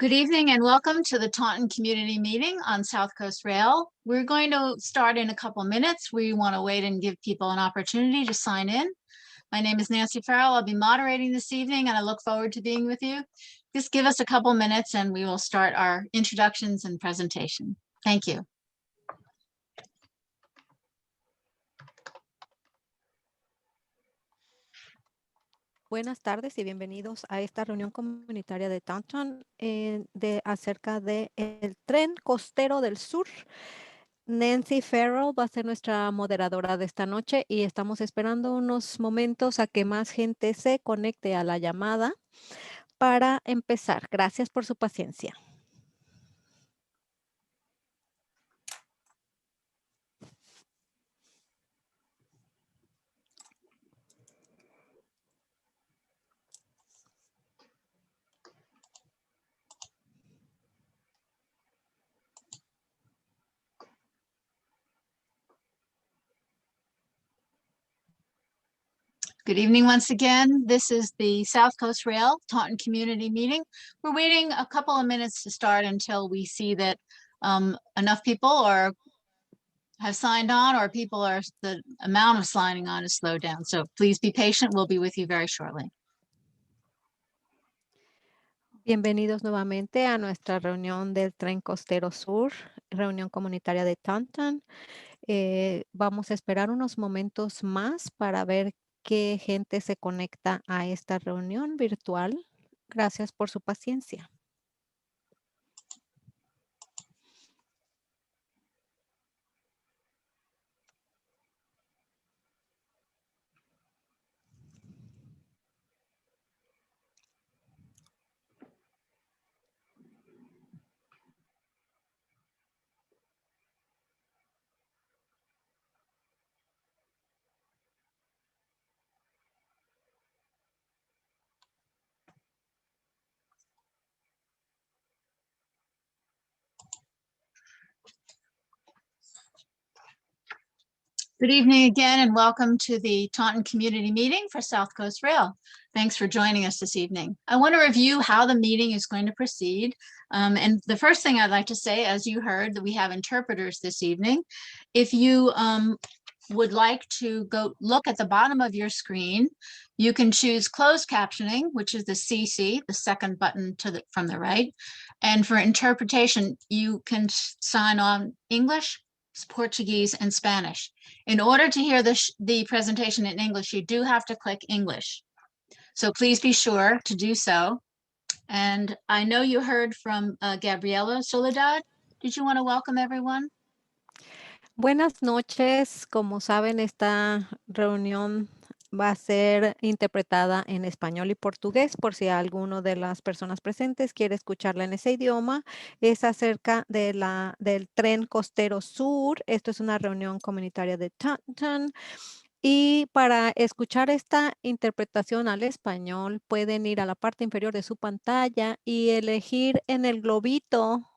Good evening and welcome to the Taunton Community Meeting on South Coast Rail. We're going to start in a couple minutes. We want to wait and give people an opportunity to sign in. My name is Nancy Farrell. I'll be moderating this evening and I look forward to being with you. Just give us a couple minutes and we will start our introductions and presentation. Thank you. Buenas tardes y bienvenidos a esta reunión comunitaria de Taunton acerca del tren costero del sur. Nancy Farrell va a ser nuestra moderadora de esta noche y estamos esperando unos momentos a que más gente se conecte a la llamada para empezar. Gracias por su paciencia. Good evening once again. This is the South Coast Rail Taunton Community Meeting. We're waiting a couple of minutes to start until we see that enough people have signed on, or the amount of signing on is slowed down. So please be patient. We'll be with you very shortly. Bienvenidos nuevamente a nuestra reunión del Tren Costero Sur, reunión comunitaria de Taunton. Vamos a esperar unos momentos más para ver qué gente se conecta a esta reunión virtual. Gracias por su paciencia. Good evening again and welcome to the Taunton Community Meeting for South Coast Rail. Thanks for joining us this evening. I want to review how the meeting is going to proceed. And the first thing I'd like to say, as you heard, that we have interpreters this evening. If you would like to go look at the bottom of your screen, you can choose closed captioning, which is the CC, the second button from the right. And for interpretation, you can sign on English, Portuguese, and Spanish. In order to hear the presentation in English, you do have to click English. So please be sure to do so. And I know you heard from Gabriela Soledad. Did you want to welcome everyone? Buenas noches. Como saben, esta reunión va a ser interpretada en español y portugués por si alguno de las personas presentes quiere escucharla en ese idioma. Es acerca del tren costero sur. Esto es una reunión comunitaria de Taunton. Y para escuchar esta interpretación al español, pueden ir a la parte inferior de su pantalla y elegir en el globito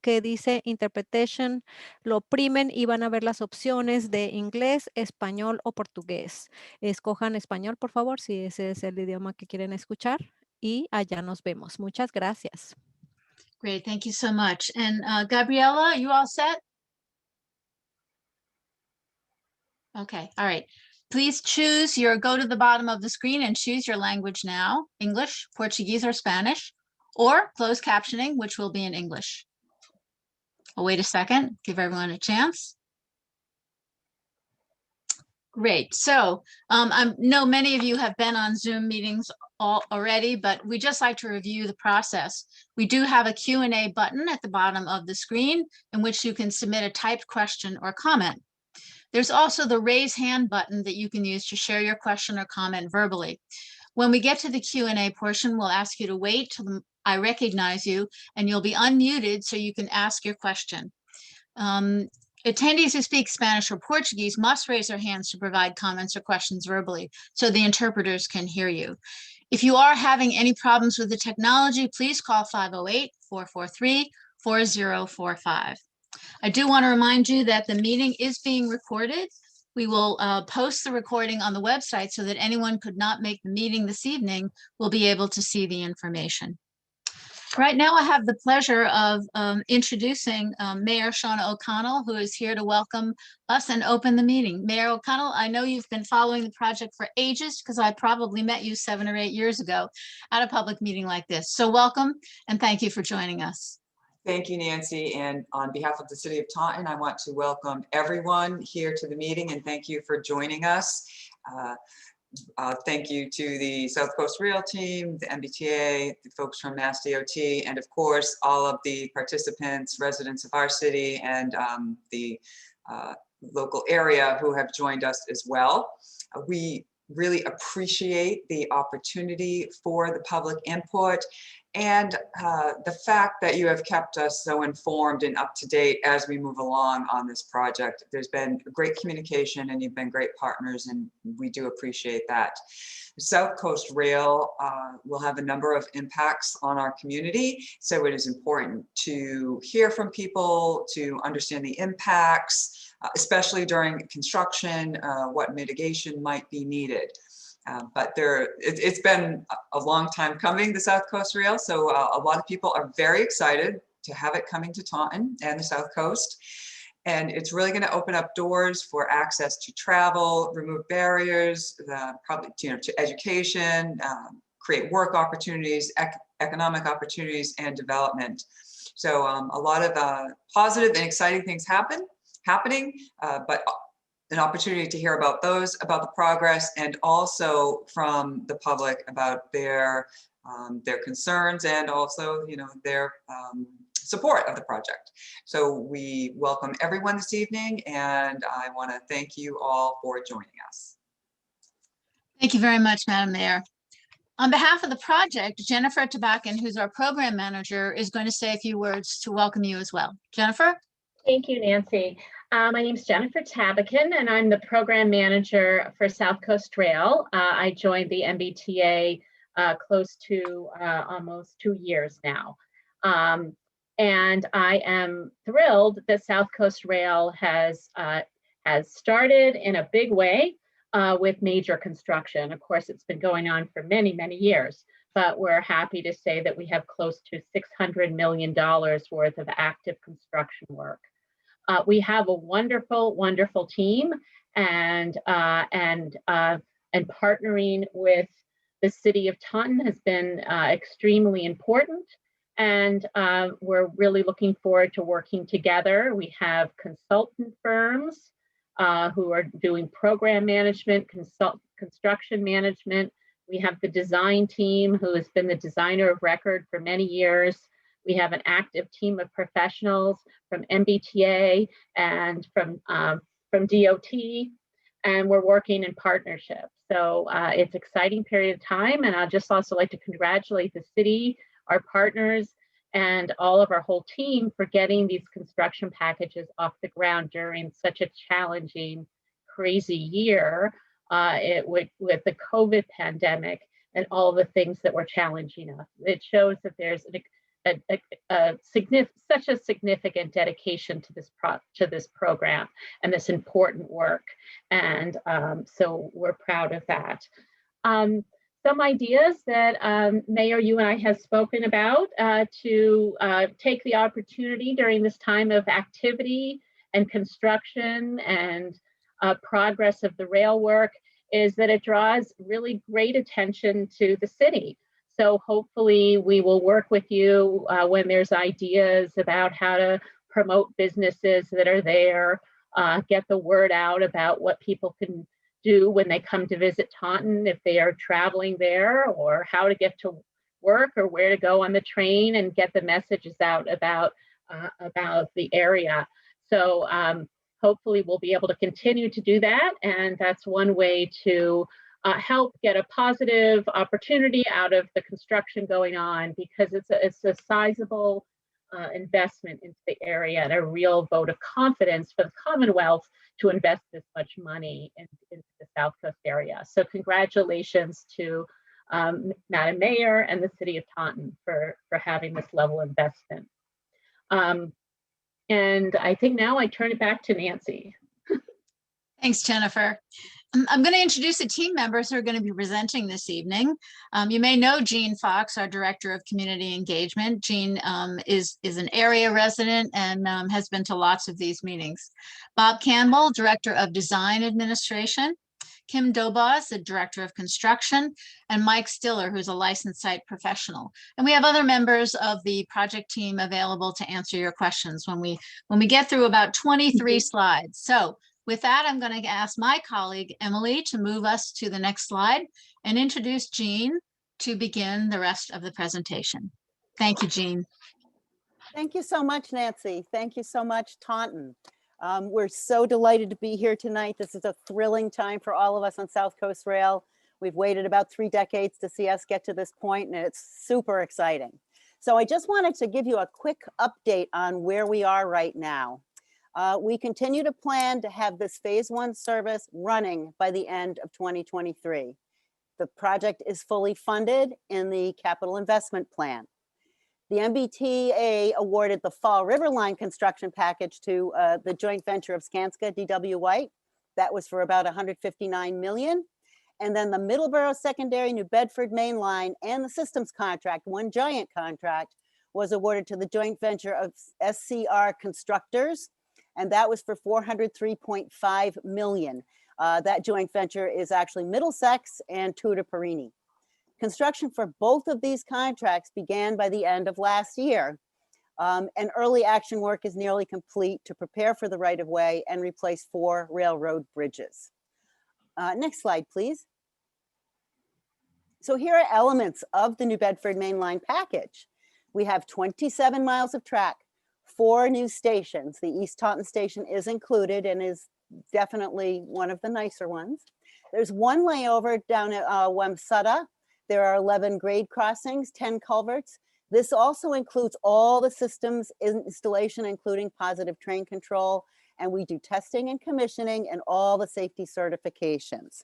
que dice Interpretation, lo oprimen y van a ver las opciones de inglés, español o portugués. Escojan español, por favor, si ese es el idioma que quieren escuchar. Y allá nos vemos. Muchas gracias. Great, thank you so much. And Gabriela, you all set? Okay, all right. Please go to the bottom of the screen and choose your language now, English, Portuguese, or Spanish, or closed captioning, which will be in English. I'll wait a second, give everyone a chance. Great, so I know many of you have been on Zoom meetings already, but we just like to review the process. We do have a Q&A button at the bottom of the screen in which you can submit a typed question or comment. There's also the raise hand button that you can use to share your question or comment verbally. When we get to the Q&A portion, we'll ask you to wait till I recognize you and you'll be unmuted so you can ask your question. Attendees who speak Spanish or Portuguese must raise their hands to provide comments or questions verbally so the interpreters can hear you. If you are having any problems with the technology, please call 508-443-4045. I do want to remind you that the meeting is being recorded. We will post the recording on the website so that anyone could not make the meeting this evening will be able to see the information. Right now, I have the pleasure of introducing Mayor Shawna O'Connell, who is here to welcome us and open the meeting. Mayor O'Connell, I know you've been following the project for ages because I probably met you 7 or 8 years ago at a public meeting like this. So welcome and thank you for joining us. Thank you, Nancy. And on behalf of the City of Taunton, I want to welcome everyone here to the meeting and thank you for joining us. Thank you to the South Coast Rail team, the MBTA, the folks from Mass DOT, and of course, all of the participants, residents of our city and the local area who have joined us as well. We really appreciate the opportunity for the public input and the fact that you have kept us so informed and up to date as we move along on this project. There's been great communication and you've been great partners and we do appreciate that. South Coast Rail will have a number of impacts on our community, so it is important to hear from people, to understand the impacts, especially during construction, what mitigation might be needed. But it's been a long time coming, the South Coast Rail, so a lot of people are very excited to have it coming to Taunton and the South Coast. And it's really going to open up doors for access to travel, remove barriers, probably to education, create work opportunities, economic opportunities, and development. So a lot of positive and exciting things happening, but an opportunity to hear about those, about the progress, and also from the public about their concerns and also, their support of the project. So we welcome everyone this evening, and I want to thank you all for joining us. Thank you very much, Madam Mayor. On behalf of the project, Jennifer Tabakin, who's our program manager, is going to say a few words to welcome you as well. Jennifer? Thank you, Nancy. My name is Jennifer Tabakin, and I'm the program manager for South Coast Rail. I joined the MBTA close to almost 2 years now. And I am thrilled that South Coast Rail has started in a big way with major construction. Of course, it's been going on for many, many years, but we're happy to say that we have close to $600 million worth of active construction work. We have a wonderful, wonderful team, and partnering with the City of Taunton has been extremely important. And we're really looking forward to working together. We have consultant firms who are doing program management, construction management. We have the design team who has been the designer of record for many years. We have an active team of professionals from MBTA and from DOT, and we're working in partnership. So it's an exciting period of time, and I'd just also like to congratulate the city, our partners, and all of our whole team for getting these construction packages off the ground during such a challenging, crazy year with the COVID pandemic and all the things that were challenging us. It shows that there's such a significant dedication to this program and this important work, and so we're proud of that. Some ideas that Mayor, you and I have spoken about to take the opportunity during this time of activity and construction and progress of the rail work is that it draws really great attention to the city. So hopefully we will work with you when there's ideas about how to promote businesses that are there, get the word out about what people can do when they come to visit Taunton if they are traveling there, or how to get to work or where to go on the train, and get the messages out about the area. So hopefully we'll be able to continue to do that, and that's one way to help get a positive opportunity out of the construction going on, because it's a sizable investment into the area and a real vote of confidence for the Commonwealth to invest this much money into the South Coast area. So congratulations to Madam Mayor and the City of Taunton for having this level of investment. And I think now I turn it back to Nancy. Thanks, Jennifer. I'm going to introduce the team members who are going to be presenting this evening. You may know Jean Fox, our Director of Community Engagement. Jean is an area resident and has been to lots of these meetings. Bob Campbell, Director of Design Administration. Kim Dobas, the Director of Construction, and Mike Stiller, who's a licensed site professional. And we have other members of the project team available to answer your questions when we get through about 23 slides. So with that, I'm going to ask my colleague, Emily, to move us to the next slide and introduce Jean to begin the rest of the presentation. Thank you, Jean. Thank you so much, Nancy. Thank you so much, Taunton. We're so delighted to be here tonight. This is a thrilling time for all of us on South Coast Rail. We've waited about 3 decades to see us get to this point, and it's super exciting. So I just wanted to give you a quick update on where we are right now. We continue to plan to have this phase 1 service running by the end of 2023. The project is fully funded in the capital investment plan. The MBTA awarded the Fall River Line construction package to the joint venture of Skanska, DW White. That was for about $159 million. And then the Middleborough Secondary, New Bedford Mainline, and the systems contract, one giant contract, was awarded to the joint venture of SCR Constructors. And that was for $403.5 million. That joint venture is actually Middlesex and Tudor Perini. Construction for both of these contracts began by the end of last year, and early action work is nearly complete to prepare for the right-of-way and replace 4 railroad bridges. Next slide, please. So here are elements of the New Bedford Mainline package. We have 27 miles of track, 4 new stations. The East Taunton station is included and is definitely one of the nicer ones. There's 1 layover down at Mbta. There are 11 grade crossings, 10 culverts. This also includes all the systems installation, including positive train control, and we do testing and commissioning and all the safety certifications.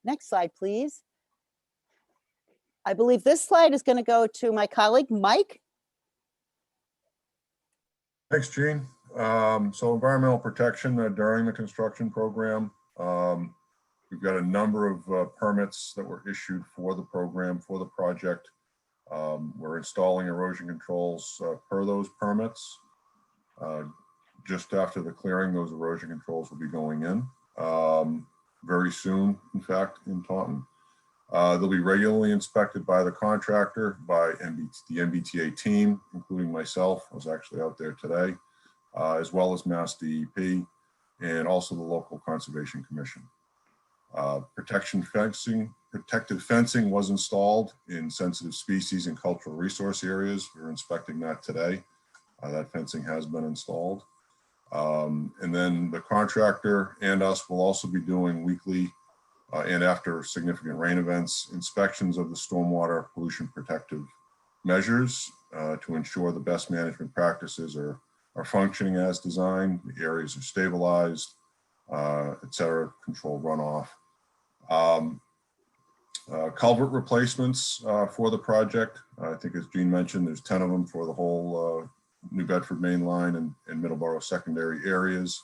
Next slide, please. I believe this slide is going to go to my colleague, Mike. Thanks, Jean. So environmental protection during the construction program. We've got a number of permits that were issued for the program, for the project. We're installing erosion controls per those permits. Just after the clearing, those erosion controls will be going in very soon, in fact, in Taunton. They'll be regularly inspected by the contractor, by the MBTA team, including myself. I was actually out there today, as well as Mass DEP and also the local Conservation Commission. Protective fencing was installed in sensitive species and cultural resource areas. We're inspecting that today. That fencing has been installed. And then the contractor and us will also be doing weekly and after significant rain events, inspections of the stormwater pollution protective measures to ensure the best management practices are functioning as designed, the areas are stabilized, et cetera, control runoff. Culvert replacements for the project. I think as Jean mentioned, there's 10 of them for the whole New Bedford Mainline and Middleborough secondary areas.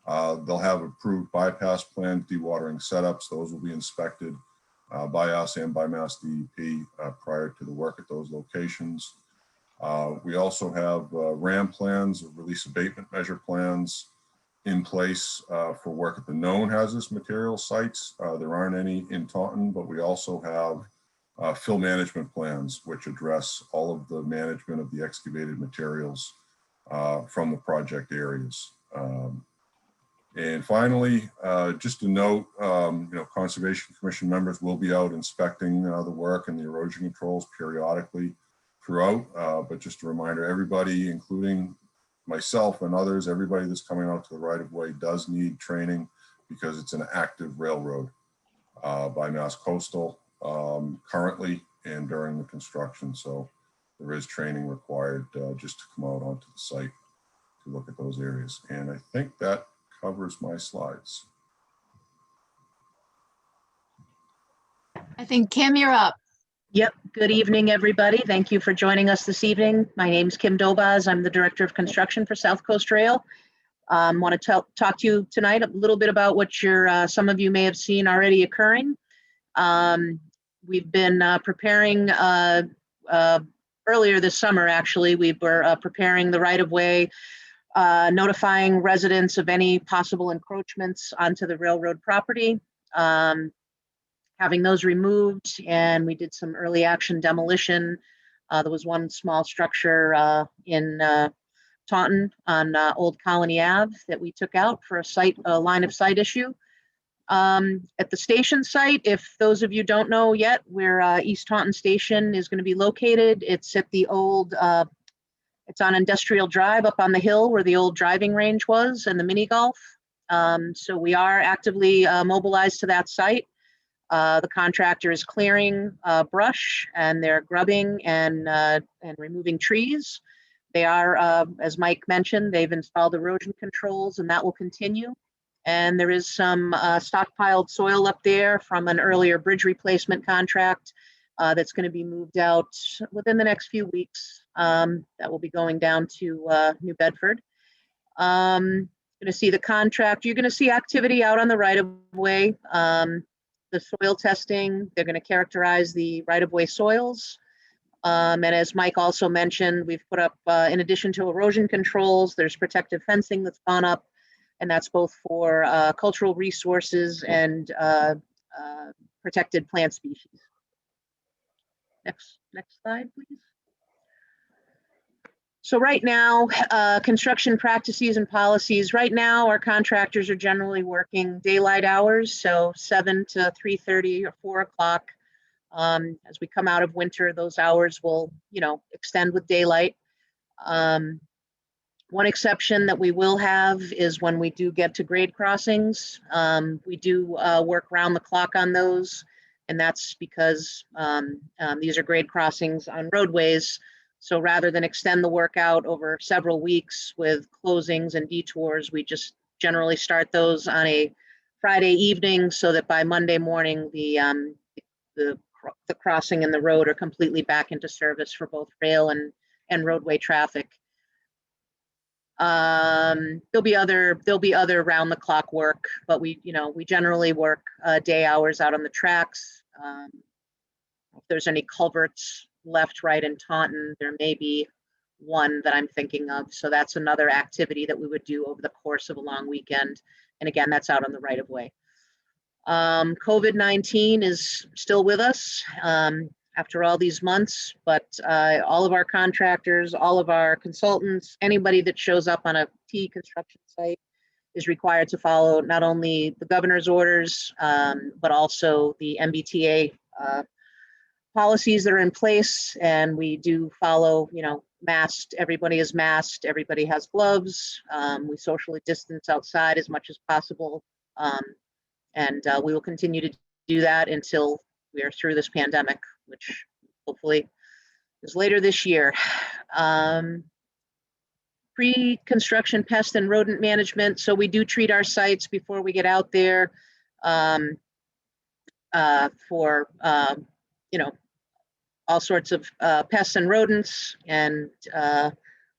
They'll have approved bypass plans, dewatering setups. Those will be inspected by us and by Mass DEP prior to the work at those locations. We also have RAM plans, release abatement measure plans in place for work at the known hazardous material sites. There aren't any in Taunton, but we also have fill management plans, which address all of the management of the excavated materials from the project areas. And finally, just to note, Conservation Commission members will be out inspecting the work and the erosion controls periodically throughout. But just a reminder, everybody, including myself and others, everybody that's coming out to the right of way does need training because it's an active railroad by Mass Coastal currently and during the construction. So there is training required just to come out onto the site to look at those areas. And I think that covers my slides. I think Kim, you're up. Yep. Good evening, everybody. Thank you for joining us this evening. My name is Kim Dobas. I'm the Director of Construction for South Coast Rail. Want to talk to you tonight a little bit about what some of you may have seen already occurring. We've been preparing earlier this summer, actually, we were preparing the right-of-way, notifying residents of any possible encroachments onto the railroad property, having those removed, and we did some early action demolition. There was one small structure in Taunton on Old Colony Ave that we took out for a line of sight issue. At the station site, if those of you don't know yet where East Taunton Station is going to be located, it's at the old, it's on Industrial Drive up on the hill where the old driving range was and the mini golf. So we are actively mobilized to that site. The contractor is clearing brush, and they're grubbing and removing trees. They are, as Mike mentioned, they've installed erosion controls, and that will continue. And there is some stockpiled soil up there from an earlier bridge replacement contract that's going to be moved out within the next few weeks. That will be going down to New Bedford. Going to see the contract. You're going to see activity out on the right-of-way. The soil testing, they're going to characterize the right-of-way soils. And as Mike also mentioned, we've put up, in addition to erosion controls, there's protective fencing that's gone up, and that's both for cultural resources and protected plant species. Next slide, please. So right now, construction practices and policies. Right now, our contractors are generally working daylight hours, so 7 to 3:30 or 4 o'clock. As we come out of winter, those hours will, extend with daylight. One exception that we will have is when we do get to grade crossings. We do work round the clock on those, and that's because these are grade crossings on roadways. So rather than extend the work out over several weeks with closings and detours, we just generally start those on a Friday evening so that by Monday morning, the crossing and the road are completely back into service for both rail and roadway traffic. There'll be other round the clock work, but we generally work day hours out on the tracks. If there's any culverts left, right, and Taunton, there may be one that I'm thinking of. So that's another activity that we would do over the course of a long weekend. And again, that's out on the right of way. COVID-19 is still with us after all these months, but all of our contractors, all of our consultants, anybody that shows up on a T construction site is required to follow not only the governor's orders, but also the Mbta policies that are in place. And we do follow, masked, everybody is masked, everybody has gloves. We socially distance outside as much as possible. And we will continue to do that until we are through this pandemic, which hopefully is later this year. Pre-construction pest and rodent management. So we do treat our sites before we get out there for, all sorts of pests and rodents. And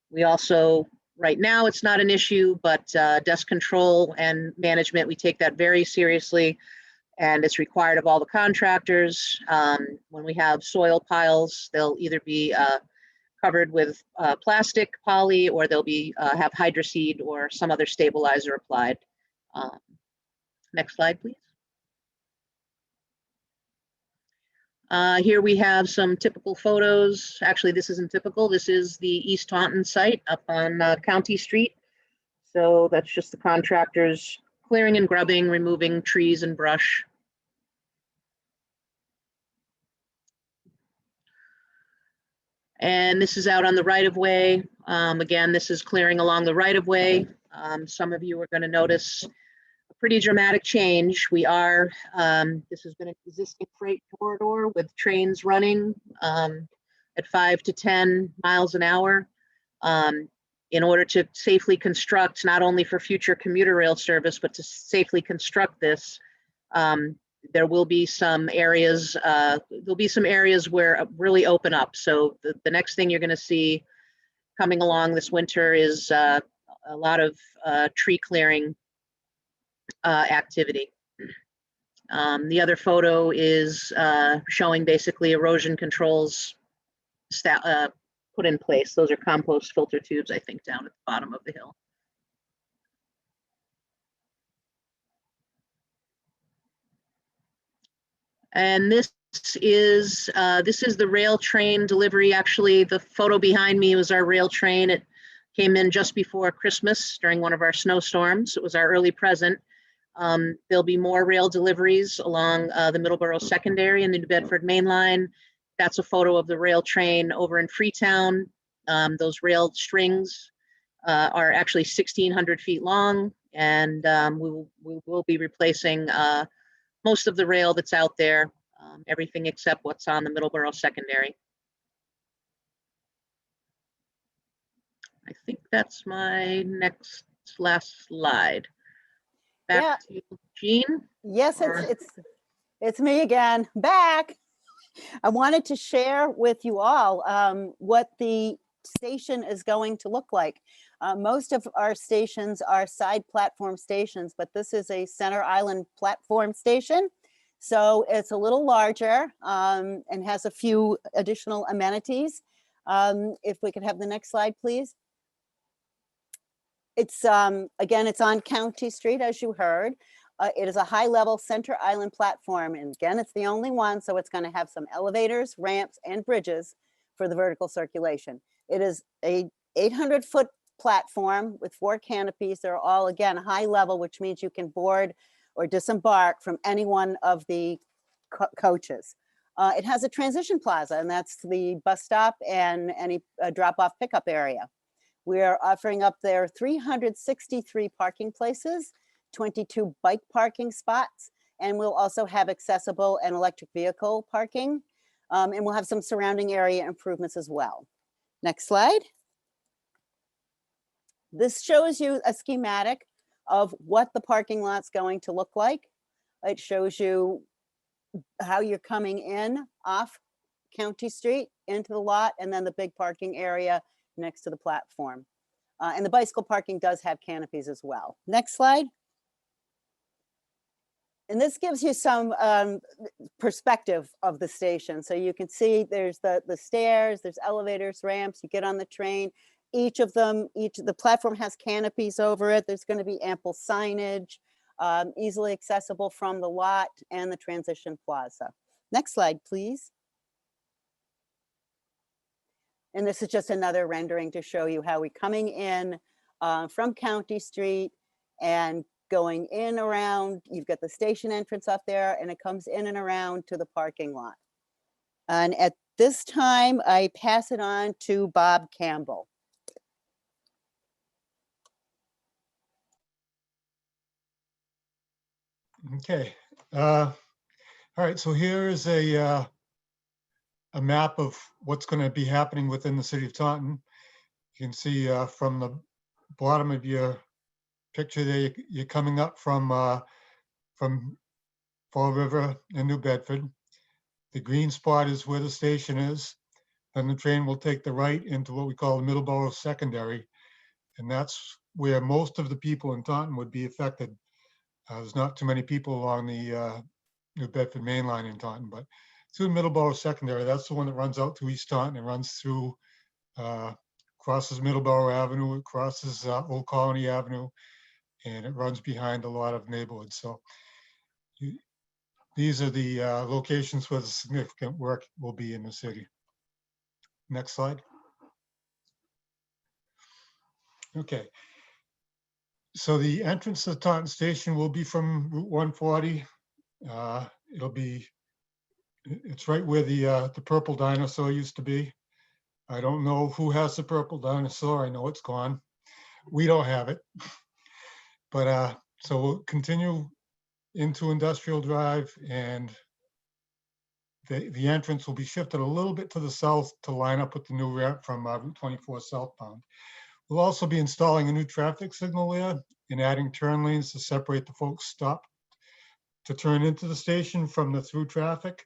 we also, right now, it's not an issue, but dust control and management, we take that very seriously. And it's required of all the contractors. When we have soil piles, they'll either be covered with plastic, poly, or they'll be have hydroseed or some other stabilizer applied. Next slide, please. Here we have some typical photos. Actually, this isn't typical. This is the East Taunton site up on County Street. So that's just the contractors clearing and grubbing, removing trees and brush. And this is out on the right of way. Again, this is clearing along the right of way. Some of you are going to notice a pretty dramatic change. We are, this has been an existing freight corridor with trains running at 5 to 10 miles an hour. In order to safely construct, not only for future commuter rail service, but to safely construct this, there will be some areas, where really open up. So the next thing you're going to see coming along this winter is a lot of tree clearing activity. The other photo is showing basically erosion controls put in place. Those are compost filter tubes, I think, down at the bottom of the hill. And this is the rail train delivery. Actually, the photo behind me was our rail train. It came in just before Christmas during one of our snowstorms. It was our early present. There'll be more rail deliveries along the Middleborough Secondary and the New Bedford Mainline. That's a photo of the rail train over in Freetown. Those rail strings are actually 1,600 feet long, and we will be replacing most of the rail that's out there, everything except what's on the Middleborough Secondary. I think that's my last slide. Back to Jean. Yes, it's me again, back. I wanted to share with you all what the station is going to look like. Most of our stations are side platform stations, but this is a center island platform station. So it's a little larger and has a few additional amenities. If we could have the next slide, please. It's again, it's on County Street, as you heard. It is a high-level center island platform, and again, it's the only one, so it's going to have some elevators, ramps, and bridges for the vertical circulation. It is a 800-foot platform with 4 canopies. They're all, again, high level, which means you can board or disembark from any one of the coaches. It has a transition plaza, and that's the bus stop and any drop-off pickup area. We're offering up there 363 parking places, 22 bike parking spots, and we'll also have accessible and electric vehicle parking. And we'll have some surrounding area improvements as well. Next slide. This shows you a schematic of what the parking lot's going to look like. It shows you how you're coming in off County Street into the lot, and then the big parking area next to the platform. And the bicycle parking does have canopies as well. Next slide. And this gives you some perspective of the station. So you can see there's the stairs, there's elevators, ramps, you get on the train. Each of the platform has canopies over it. There's going to be ample signage, easily accessible from the lot and the transition plaza. Next slide, please. And this is just another rendering to show you how we're coming in from County Street and going in around. You've got the station entrance up there, and it comes in and around to the parking lot. And at this time, I pass it on to Bob Campbell. Okay. All right. So here is a map of what's going to be happening within the city of Taunton. You can see from the bottom of your picture there, you're coming up from Fall River and New Bedford. The green spot is where the station is. Then the train will take the right into what we call the Middleborough Secondary. And that's where most of the people in Taunton would be affected. There's not too many people along the New Bedford Mainline in Taunton, but through Middleborough Secondary, that's the one that runs out to East Taunton and runs through, crosses Middleborough Avenue, it crosses Old Colony Avenue, and it runs behind a lot of neighborhoods. So these are the locations where the significant work will be in the city. Next slide. Okay. So the entrance to the Taunton station will be from Route 140. It's right where the purple dinosaur used to be. I don't know who has the purple dinosaur. I know it's gone. We don't have it. But so we'll continue into Industrial Drive, and the entrance will be shifted a little bit to the south to line up with the new ramp from Route 24 southbound. We'll also be installing a new traffic signal there and adding turn lanes to separate the folks stopped to turn into the station from the through traffic.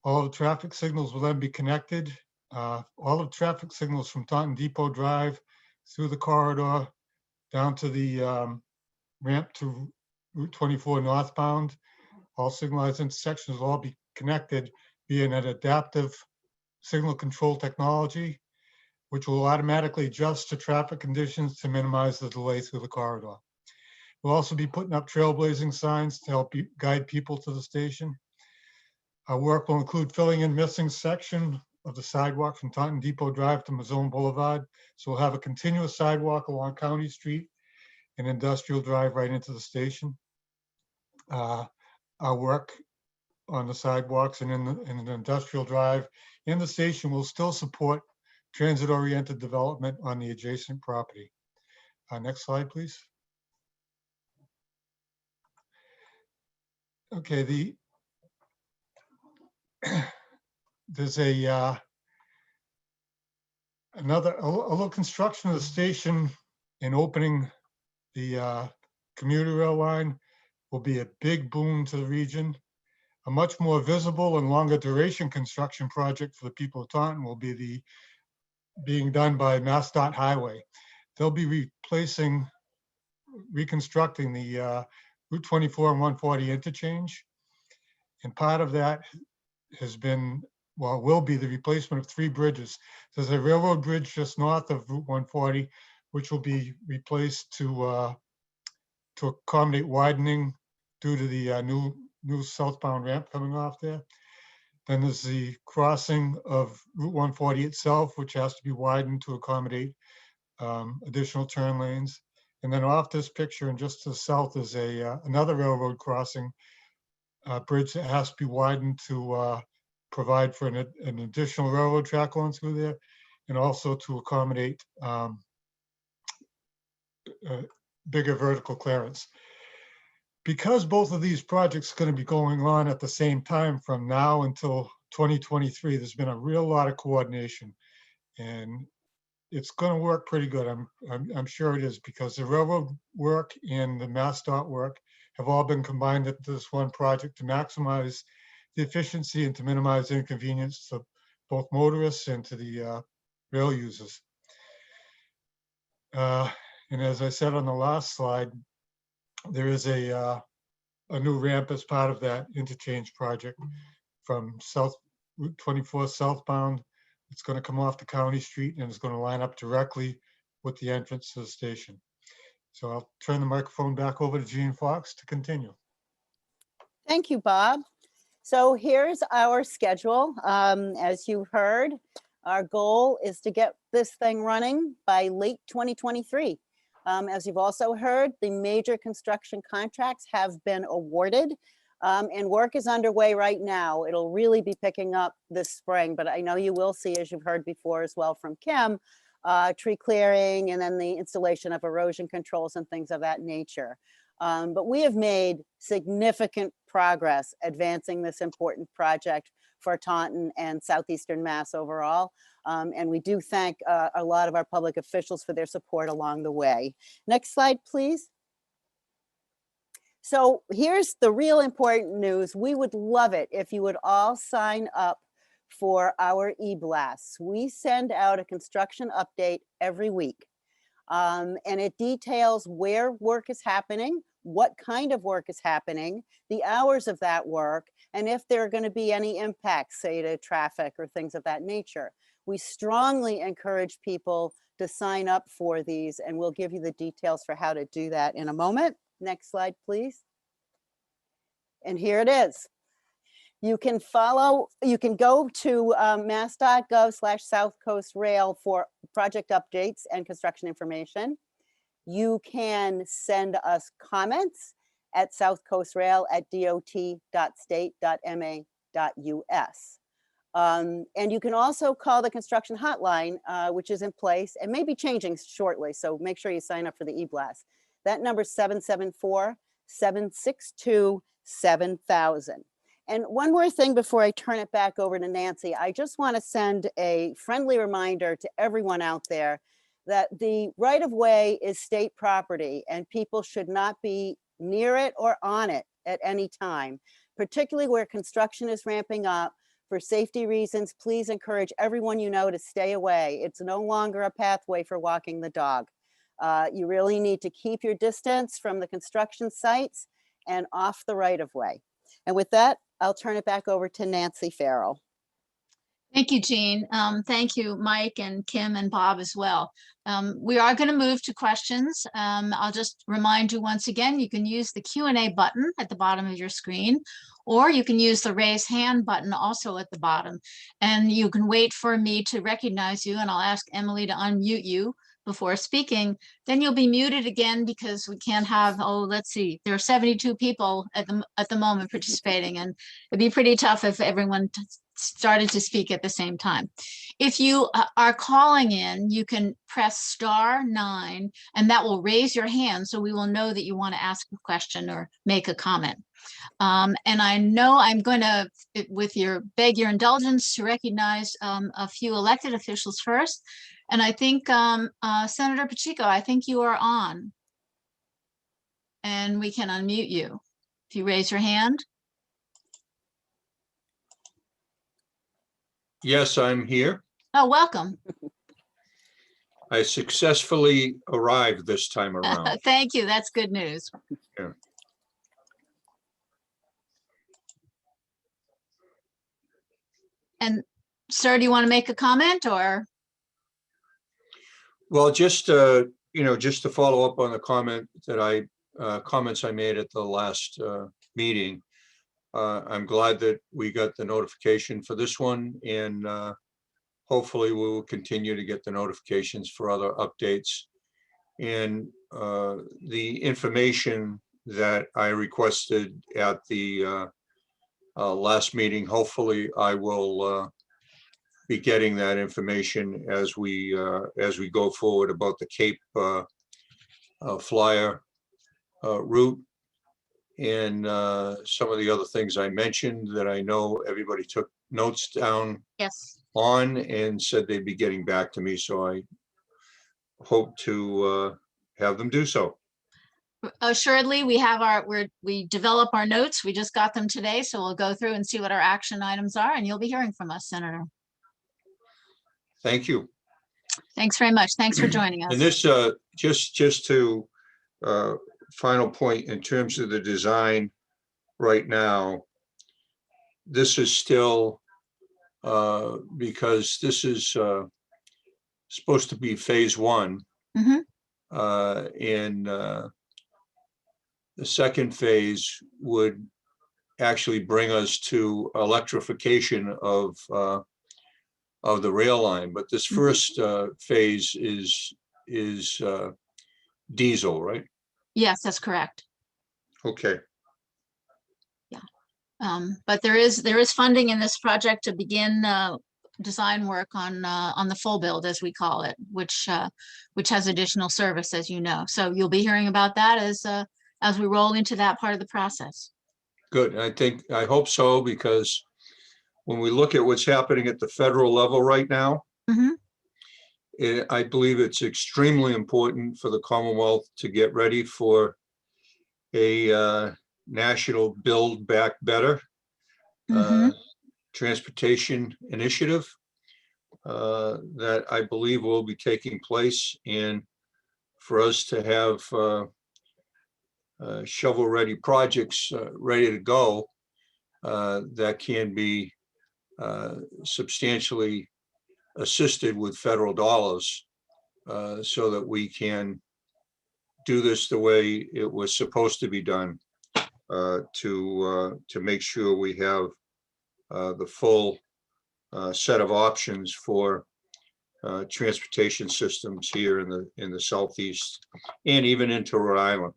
All the traffic signals will then be connected. All the traffic signals from Taunton Depot Drive through the corridor, down to the ramp to Route 24 northbound. All signalized intersections will all be connected via an adaptive signal control technology, which will automatically adjust to traffic conditions to minimize the delay through the corridor. We'll also be putting up trailblazing signs to help guide people to the station. Our work will include filling in missing section of the sidewalk from Taunton Depot Drive to Mazone Boulevard. So we'll have a continuous sidewalk along County Street and Industrial Drive right into the station. Our work on the sidewalks and in the Industrial Drive in the station will still support transit-oriented development on the adjacent property. Next slide, please. Okay, there's a little construction of the station and opening the commuter rail line will be a big boon to the region. A much more visible and longer duration construction project for the people of Taunton will be being done by MassDOT Highway. They'll be reconstructing the Route 24 and 140 interchange. And part of that will be the replacement of 3 bridges. There's a railroad bridge just north of Route 140, which will be replaced to accommodate widening due to the new southbound ramp coming off there. Then there's the crossing of Route 140 itself, which has to be widened to accommodate additional turn lanes. And then off this picture and just to the south is another railroad crossing bridge that has to be widened to provide for an additional railroad track going through there, and also to accommodate bigger vertical clearance. Because both of these projects are going to be going on at the same time from now until 2023, there's been a real lot of coordination, and it's going to work pretty good. I'm sure it is, because the railroad work and the MassDOT work have all been combined into this one project to maximize the efficiency and to minimize inconvenience to both motorists and to the rail users. And as I said on the last slide, there is a new ramp as part of that interchange project from Route 24 southbound. It's going to come off the County Street and it's going to line up directly with the entrance to the station. So I'll turn the microphone back over to Jean Fox to continue. Thank you, Bob. So here's our schedule. As you heard, our goal is to get this thing running by late 2023. As you've also heard, the major construction contracts have been awarded, and work is underway right now. It'll really be picking up this spring, but I know you will see, as you've heard before as well from Kim, tree clearing and then the installation of erosion controls and things of that nature. But we have made significant progress advancing this important project for Taunton and Southeastern Mass overall. And we do thank a lot of our public officials for their support along the way. Next slide, please. So here's the real important news. We would love it if you would all sign up for our e-blasts. We send out a construction update every week. And it details where work is happening, what kind of work is happening, the hours of that work, and if there are going to be any impacts, say, to traffic or things of that nature. We strongly encourage people to sign up for these, and we'll give you the details for how to do that in a moment. Next slide, please. And here it is. You can go to mass.gov/South Coast Rail for project updates and construction information. You can send us comments at southcoastrail@dot.state.ma.us. And you can also call the construction hotline, which is in place and may be changing shortly. So make sure you sign up for the e-blast. That number is 774-762-7000. And one more thing before I turn it back over to Nancy, I just want to send a friendly reminder to everyone out there that the right-of-way is state property and people should not be near it or on it at any time, particularly where construction is ramping up For safety reasons, please encourage everyone you know to stay away. It's no longer a pathway for walking the dog. You really need to keep your distance from the construction sites and off the right of way. And with that, I'll turn it back over to Nancy Farrell. Thank you, Jean. Thank you, Mike and Kim and Bob as well. We are going to move to questions. I'll just remind you once again, you can use the Q&A button at the bottom of your screen, or you can use the raise hand button also at the bottom. And you can wait for me to recognize you, and I'll ask Emily to unmute you before speaking. Then you'll be muted again because we can't have, oh, let's see, there are 72 people at the moment participating, and it'd be pretty tough if everyone started to speak at the same time. If you are calling in, you can press *9 and that will raise your hand, so we will know that you want to ask a question or make a comment. And I know I'm going to, beg your indulgence to recognize a few elected officials first. And I think Senator Pacheco, I think you are on. And we can unmute you if you raise your hand. Yes, I'm here. Oh, welcome. I successfully arrived this time around. Thank you. That's good news. Yeah. And sir, do you want to make a comment or? Well, just just to follow up on the comments I made at the last meeting. I'm glad that we got the notification for this one, and hopefully we will continue to get the notifications for other updates. And the information that I requested at the last meeting, hopefully I will be getting that information as we go forward about the Cape Flyer route. And some of the other things I mentioned that I know everybody took notes down Yes. on and said they'd be getting back to me. So I hope to have them do so. Assuredly, we develop our notes. We just got them today, so we'll go through and see what our action items are, and you'll be hearing from us, Senator. Thank you. Thanks very much. Thanks for joining us. And this just to final point in terms of the design right now, this is still because this is supposed to be phase 1. Mhm. And the second phase would actually bring us to electrification of the rail line. But this first phase is diesel, right? Yes, that's correct. Okay. But there is funding in this project to begin design work on the full build, as we call it, which has additional service, as you know. So you'll be hearing about that as we roll into that part of the process. Good. I hope so, because when we look at what's happening at the federal level right now, I believe it's extremely important for the Commonwealth to get ready for a national Build Back Better transportation initiative that I believe will be taking place, and for us to have shovel-ready projects ready to go that can be substantially assisted with federal dollars so that we can do this the way it was supposed to be done, to make sure we have the full set of options for transportation systems here in the Southeast and even into Rhode Island.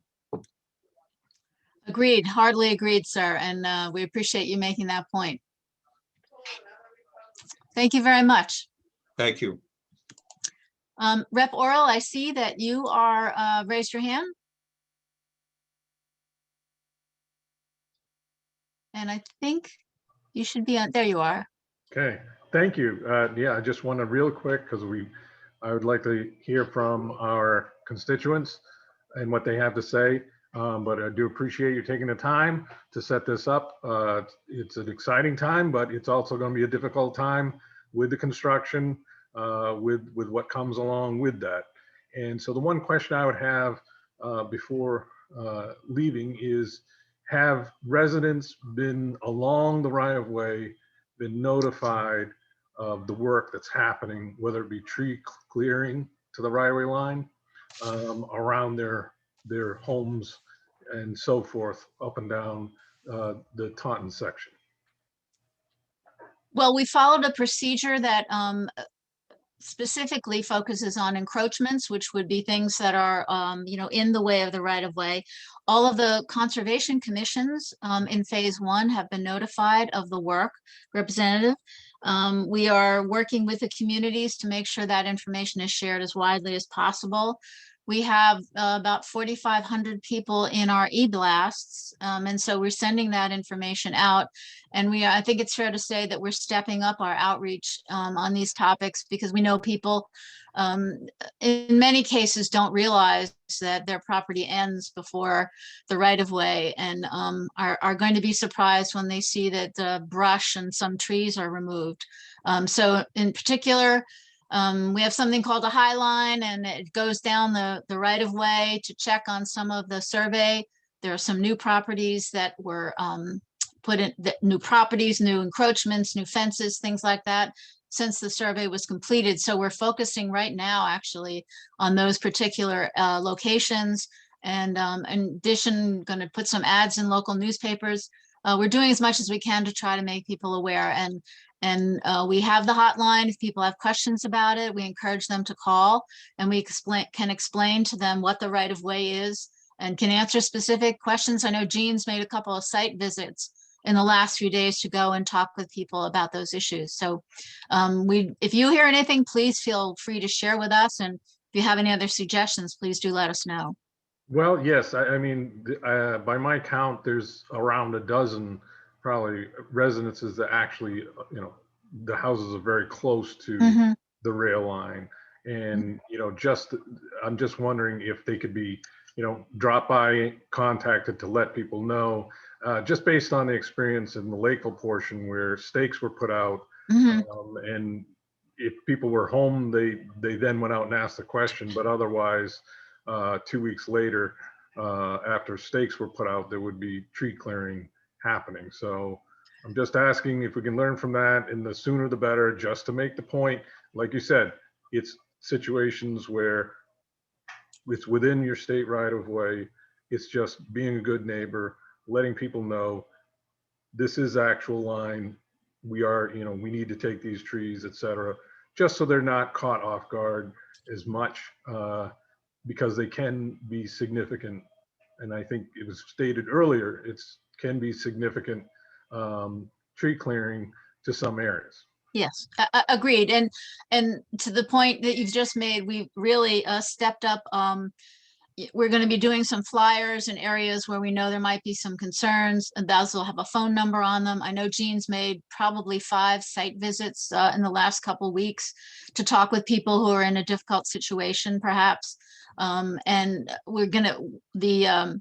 Agreed. Hardly agreed, sir. And we appreciate you making that point. Thank you very much. Thank you. Rep. Oral, I see that you are raised your hand. And I think you should be on. There you are. Okay, thank you. Yeah, I just want to real quick, because I would like to hear from our constituents and what they have to say. But I do appreciate you taking the time to set this up. It's an exciting time, but it's also going to be a difficult time with the construction, with what comes along with that. And so the one question I would have before leaving is, have residents been along the right of way, been notified of the work that's happening, whether it be tree clearing to the right of way line around their homes and so forth, up and down the Taunton section? Well, we followed a procedure that specifically focuses on encroachments, which would be things that are, in the way of the right of way. All of the conservation commissions in phase 1 have been notified of the work representative. We are working with the communities to make sure that information is shared as widely as possible. We have about 4,500 people in our e-blasts, and so we're sending that information out. And I think it's fair to say that we're stepping up our outreach on these topics, because we know people in many cases don't realize that their property ends before the right of way, and are going to be surprised when they see that the brush and some trees are removed. So in particular, we have something called a high line, and it goes down the right of way to check on some of the survey. There are some new properties that were put in, new properties, new encroachments, new fences, things like that, since the survey was completed. So we're focusing right now actually on those particular locations. And in addition, going to put some ads in local newspapers. We're doing as much as we can to try to make people aware. And we have the hotline. If people have questions about it, we encourage them to call, and we can explain to them what the right of way is and can answer specific questions. I know Jean's made a couple of site visits in the last few days to go and talk with people about those issues. So if you hear anything, please feel free to share with us. And if you have any other suggestions, please do let us know. Well, yes, I mean, by my count, there's around a dozen probably residences that actually, the houses are very close to the rail line. And, I'm just wondering if they could be, drop by, contacted to let people know, just based on the experience in the Lakeville portion where stakes were put out. And if people were home, they then went out and asked the question, but otherwise, 2 weeks later, after stakes were put out, there would be tree clearing happening. So I'm just asking if we can learn from that, and the sooner the better, just to make the point. Like you said, it's situations where it's within your state right of way. It's just being a good neighbor, letting people know this is actual line. We are, we need to take these trees, etc., just so they're not caught off guard as much. Because they can be significant. And I think it was stated earlier, can be significant tree clearing to some areas. Yes, agreed. And to the point that you've just made, we really stepped up. We're going to be doing some flyers in areas where we know there might be some concerns, and those will have a phone number on them. I know Jean's made probably 5 site visits in the last couple of weeks to talk with people who are in a difficult situation, perhaps. And we're going to,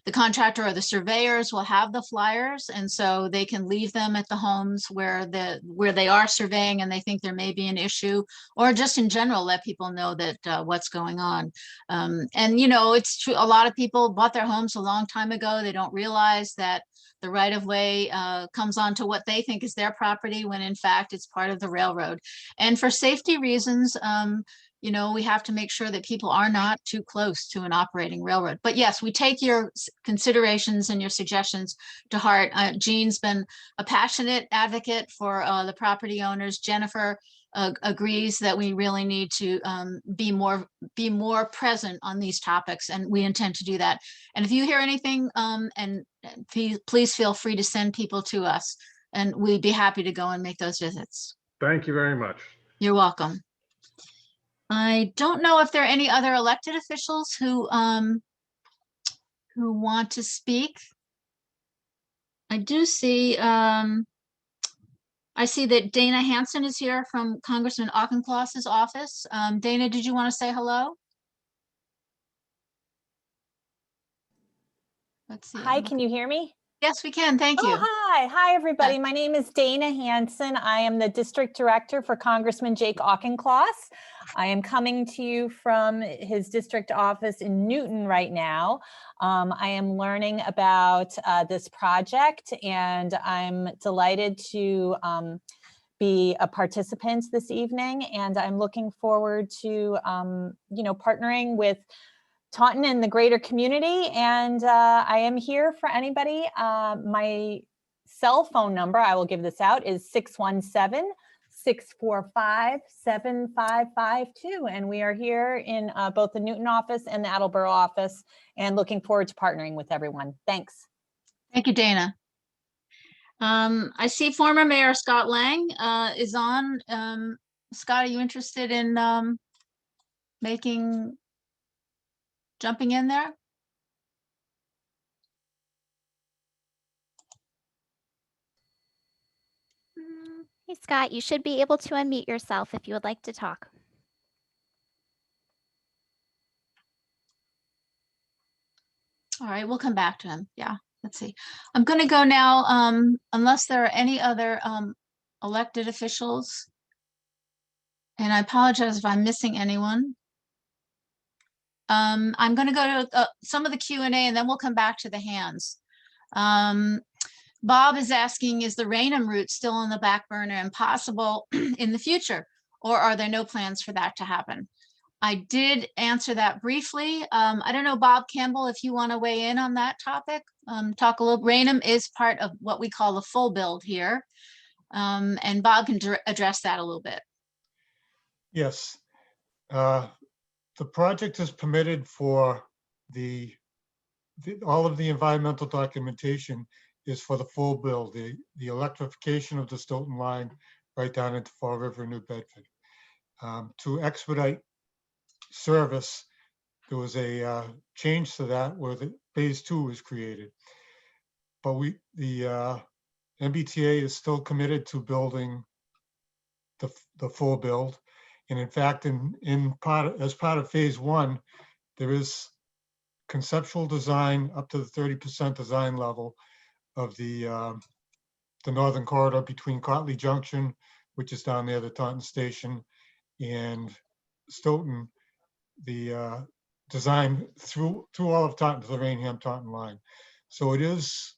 the contractor or the surveyors will have the flyers, and so they can leave them at the homes where they are surveying and they think there may be an issue, or just in general let people know that what's going on. And it's true, a lot of people bought their homes a long time ago. They don't realize that the right of way comes onto what they think is their property, when in fact it's part of the railroad. And for safety reasons, we have to make sure that people are not too close to an operating railroad. But yes, we take your considerations and your suggestions to heart. Jean's been a passionate advocate for the property owners. Jennifer agrees that we really need to be more present on these topics, and we intend to do that. And if you hear anything, and please feel free to send people to us, and we'd be happy to go and make those visits. Thank you very much. You're welcome. I don't know if there are any other elected officials who want to speak. I do see, I see that Dana Hansen is here from Congressman Auchincloss's office. Dana, did you want to say hello? Let's see. Hi, can you hear me? Yes, we can. Thank you. Oh, hi. Hi, everybody. My name is Dana Hansen. I am the district director for Congressman Jake Auchincloss. I am coming to you from his district office in Newton right now. I am learning about this project, and I'm delighted to be a participant this evening. And I'm looking forward to, partnering with Taunton and the greater community. And I am here for anybody. My cell phone number, I will give this out, is 617-645-7552. And we are here in both the Newton office and the Attleboro office, and looking forward to partnering with everyone. Thanks. Thank you, Dana. I see former Mayor Scott Lang is on. Scott, are you interested in jumping in there? Hey, Scott, you should be able to unmute yourself if you would like to talk. All right, we'll come back to him. Yeah, let's see. I'm going to go now, unless there are any other elected officials. And I apologize if I'm missing anyone. I'm going to go to some of the Q&A, and then we'll come back to the hands. Bob is asking, is the Rainham route still on the back burner and possible in the future, or are there no plans for that to happen? I did answer that briefly. I don't know, Bob Campbell, if you want to weigh in on that topic. Talk a little. Rainham is part of what we call the full build here, and Bob can address that a little bit. Yes. The project is permitted for all of the environmental documentation is for the full build, the electrification of the Stoughton line right down into Fall River, New Bedford. To expedite service, there was a change to that where the phase 2 was created. But the MBTA is still committed to building the full build. And in fact, as part of phase 1, there is conceptual design up to the 30% design level of the northern corridor between Cotley Junction, which is down near the Taunton station, and Stoughton, the design through all of Taunton to the Rainham-Taunton line. So it is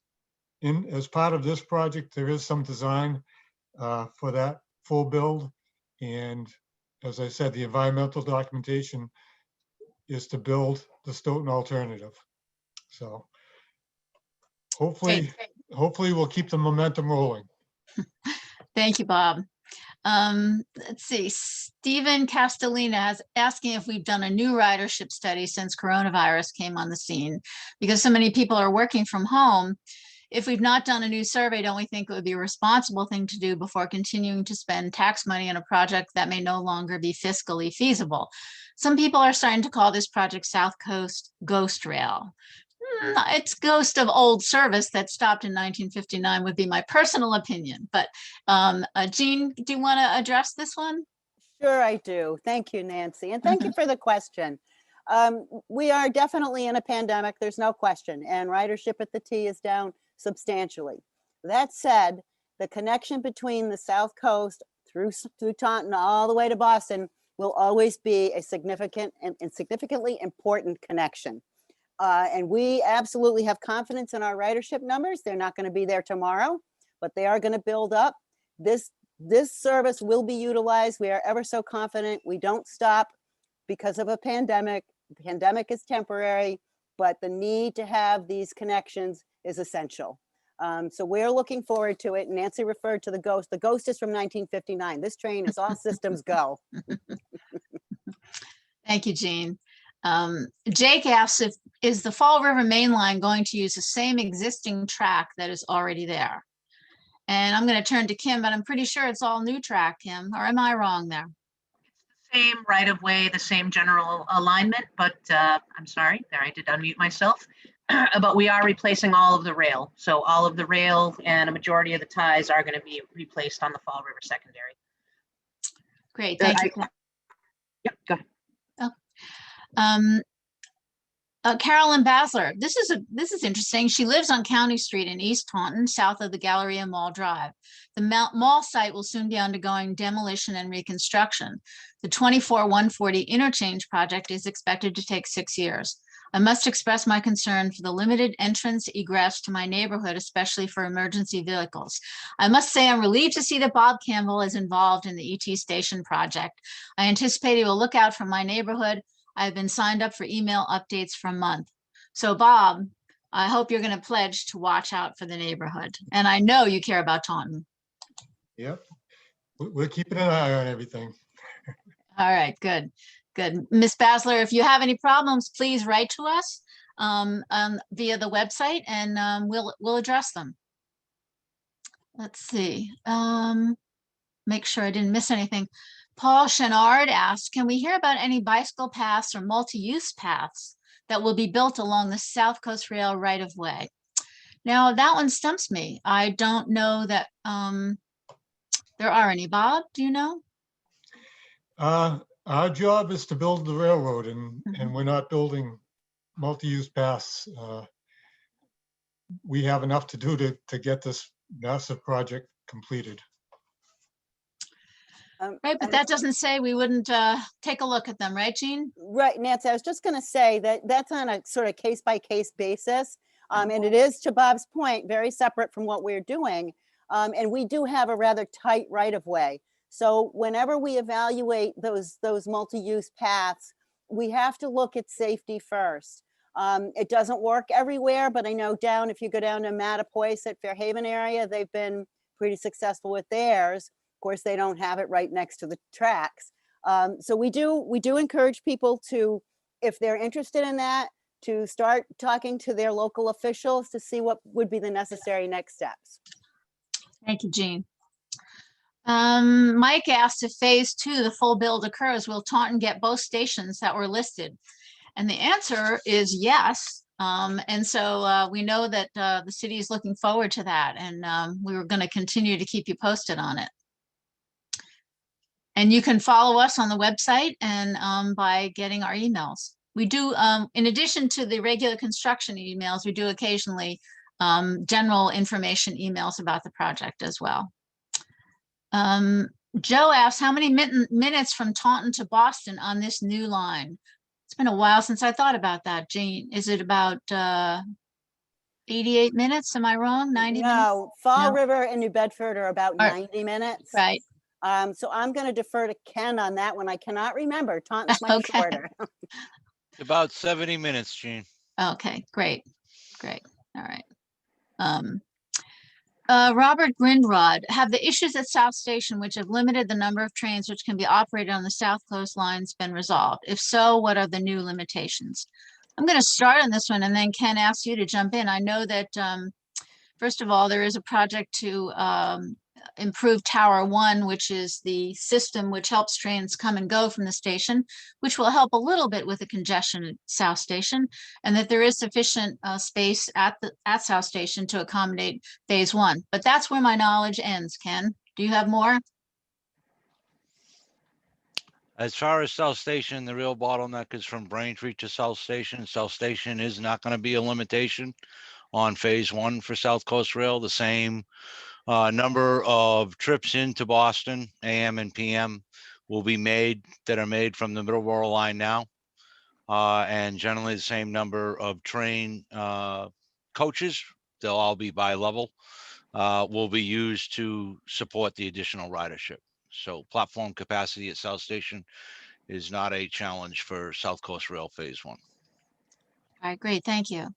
as part of this project, there is some design for that full build. And as I said, the environmental documentation is to build the Stoughton alternative. So hopefully we'll keep the momentum rolling. Thank you, Bob. Let's see, Stephen Castellina is asking if we've done a new ridership study since coronavirus came on the scene, because so many people are working from home. If we've not done a new survey, don't we think it would be a responsible thing to do before continuing to spend tax money on a project that may no longer be fiscally feasible? Some people are starting to call this project South Coast Ghost Rail. It's ghost of old service that stopped in 1959 would be my personal opinion. But Jean, do you want to address this one? Sure, I do. Thank you, Nancy. And thank you for the question. We are definitely in a pandemic, there's no question, and ridership at the T is down substantially. That said, the connection between the South Coast through Taunton all the way to Boston will always be a significant and significantly important connection. And we absolutely have confidence in our ridership numbers. They're not going to be there tomorrow, but they are going to build up. This service will be utilized. We are ever so confident. We don't stop because of a pandemic. The pandemic is temporary, but the need to have these connections is essential. So we're looking forward to it. Nancy referred to the Ghost. The Ghost is from 1959. This train is all systems go. Thank you, Jean. Jake asks, is the Fall River Mainline going to use the same existing track that is already there? And I'm going to turn to Kim, but I'm pretty sure it's all new track, Kim, or am I wrong there? Same right of way, the same general alignment, but I'm sorry, there I did unmute myself. But we are replacing all of the rail. So all of the rail and a majority of the ties are going to be replaced on the Fall River secondary. Great, thank you. Yep, go ahead. Oh. Carolyn Basler, this is interesting. She lives on County Street in East Taunton, south of the Galleria Mall Drive. The mall site will soon be undergoing demolition and reconstruction. The 24-140 interchange project is expected to take 6 years. I must express my concern for the limited entrance egress to my neighborhood, especially for emergency vehicles. I must say I'm relieved to see that Bob Campbell is involved in the ET station project. I anticipate he will look out for my neighborhood. I've been signed up for email updates for a month. So Bob, I hope you're going to pledge to watch out for the neighborhood. And I know you care about Taunton. Yep. We're keeping an eye on everything. All right, good, good. Ms. Basler, if you have any problems, please write to us via the website and we'll address them. Let's see. Make sure I didn't miss anything. Paul Chenard asked, can we hear about any bicycle paths or multi-use paths that will be built along the South Coast Rail right-of-way? Now, that one stumps me. I don't know that there are any. Bob, do you know? Our job is to build the railroad, and we're not building multi-use paths. We have enough to do to get this massive project completed. Right, but that doesn't say we wouldn't take a look at them, right, Jean? Right, Nancy, I was just going to say that that's on a sort of case-by-case basis. And it is, to Bob's point, very separate from what we're doing. And we do have a rather tight right-of-way. So whenever we evaluate those multi-use paths, we have to look at safety first. It doesn't work everywhere, but I know if you go down to Mbta at Fairhaven area, they've been pretty successful with theirs. Of course, they don't have it right next to the tracks. So we do encourage people to, if they're interested in that, to start talking to their local officials to see what would be the necessary next steps. Thank you, Jean. Mike asked if phase 2, the full build occurs, will Taunton get both stations that were listed? And the answer is yes. And so we know that the city is looking forward to that. And we were going to continue to keep you posted on it. And you can follow us on the website and by getting our emails. We do, in addition to the regular construction emails, we do occasionally general information emails about the project as well. Joe asks, how many minutes from Taunton to Boston on this new line? It's been a while since I thought about that, Jean. Is it about 88 minutes? Am I wrong? 90 minutes? No, Fall River and New Bedford are about 90 minutes. Right. So I'm going to defer to Ken on that one. I cannot remember. Taunton's much shorter. About 70 minutes, Jean. Okay, great. Great. All right. Robert Grindrod, have the issues at South Station, which have limited the number of trains which can be operated on the South Coast lines, been resolved? If so, what are the new limitations? I'm going to start on this one and then Ken asks you to jump in. I know that, first of all, there is a project to improve Tower 1, which is the system which helps trains come and go from the station, which will help a little bit with the congestion at South Station, and that there is sufficient space at South Station to accommodate phase 1. But that's where my knowledge ends. Ken, do you have more? As far as South Station, the real bottleneck is from Braintree to South Station. South Station is not going to be a limitation on phase 1 for South Coast Rail. The same number of trips into Boston, AM and PM, will be made that are made from the Middleborough line now. And generally the same number of train coaches, they'll all be bi-level, will be used to support the additional ridership. So platform capacity at South Station is not a challenge for South Coast Rail phase 1. All right, great, thank you.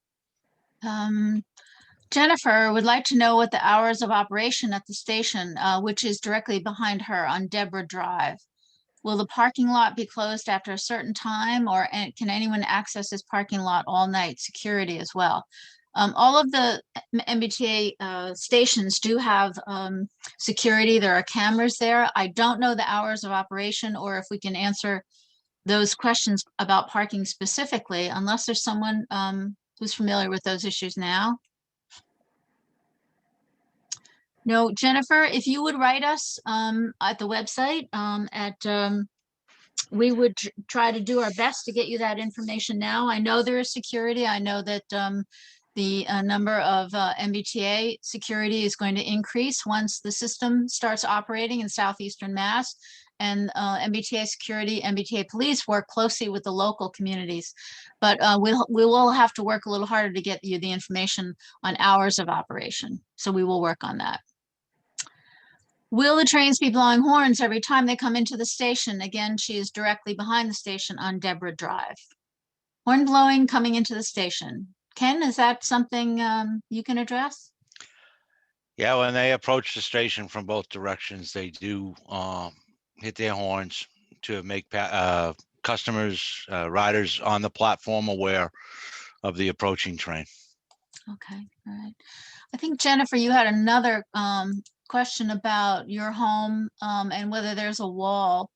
Jennifer would like to know what the hours of operation at the station, which is directly behind her on Deborah Drive. Will the parking lot be closed after a certain time, or can anyone access this parking lot all night? Security as well. All of the MBTA stations do have security. There are cameras there. I don't know the hours of operation or if we can answer those questions about parking specifically, unless there's someone who's familiar with those issues now. No, Jennifer, if you would write us at the website at we would try to do our best to get you that information now. I know there is security. I know that the number of MBTA security is going to increase once the system starts operating in southeastern Mass. And MBTA security, MBTA police work closely with the local communities. But we will have to work a little harder to get you the information on hours of operation. So we will work on that. Will the trains be blowing horns every time they come into the station? Again, she is directly behind the station on Deborah Drive. Horn blowing coming into the station. Ken, is that something you can address? Yeah, when they approach the station from both directions, they do hit their horns to make customers, riders on the platform aware of the approaching train. Okay, all right. I think, Jennifer, you had another question about your home and whether there's a wall,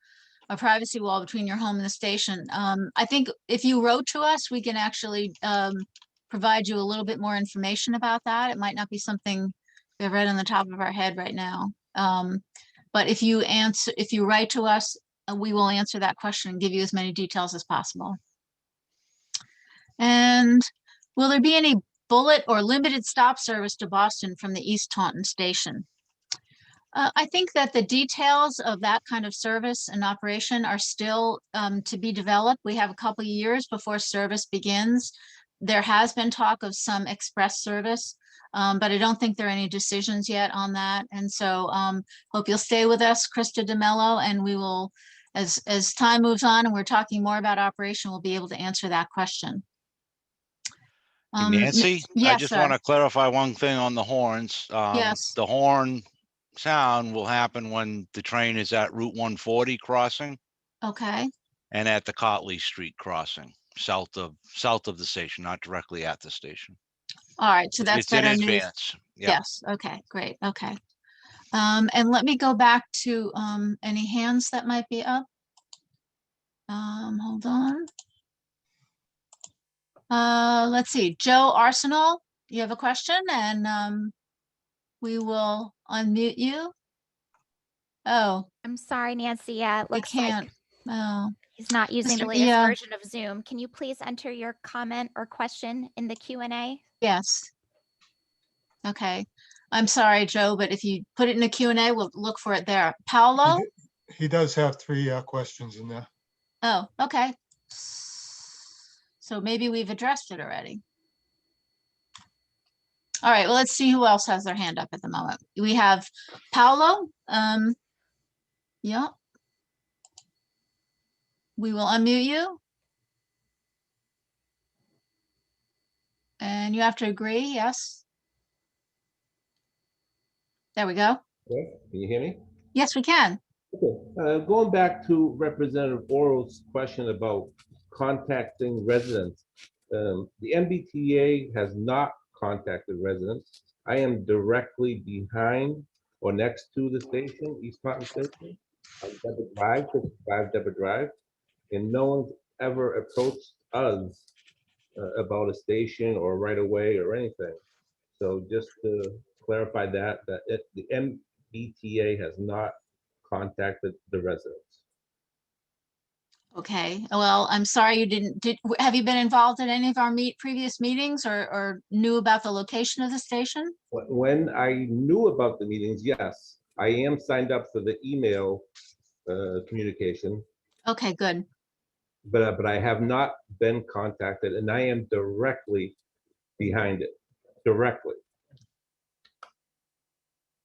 a privacy wall between your home and the station. I think if you wrote to us, we can actually provide you a little bit more information about that. It might not be something we have right on the top of our head right now. But if you write to us, we will answer that question and give you as many details as possible. And will there be any bullet or limited stop service to Boston from the East Taunton station? I think that the details of that kind of service and operation are still to be developed. We have a couple of years before service begins. There has been talk of some express service, but I don't think there are any decisions yet on that. And so hope you'll stay with us, Krista DeMello, and we will, as time moves on and we're talking more about operation, we'll be able to answer that question. Nancy, yes, I just sir. want to clarify one thing on the horns. Yes. The horn sound will happen when the train is at Route 140 crossing Okay. and at the Cotley Street crossing, south of the station, not directly at the station. All right, so that's It's in better news. advance. Yep. Yes, okay, great, okay. And let me go back to any hands that might be up. Hold on. Let's see, Joe Arsenal, you have a question, and we will unmute you. Oh, I'm sorry, Nancy. Yeah, it we looks can't. like Oh, he's not using the latest yeah, version of Zoom. Can you please enter your comment or question in the Q&A? yes. Okay, I'm sorry, Joe, but if you put it in the Q&A, we'll look for it there. Paolo? He does have 3 questions in there. Oh, okay. So maybe we've addressed it already. All right, well, let's see who else has their hand up at the moment. We have Paolo. Yeah. We will unmute you. And you have to agree, yes. There we go. Okay, can you hear me? Yes, we can. Okay, going back to Representative Oral's question about contacting residents, the MBTA has not contacted residents. I am directly behind or next to the station, East Taunton Station, on Deborah Drive, 55 Deborah Drive, and no one's ever approached us about a station or right away or anything. So just to clarify that the MBTA has not contacted the residents. Okay, well, I'm sorry you didn't, have you been involved in any of our previous meetings or knew about the location of the station? When I knew about the meetings, yes, I am signed up for the email communication. Okay, good. But I have not been contacted, and I am directly behind it, directly.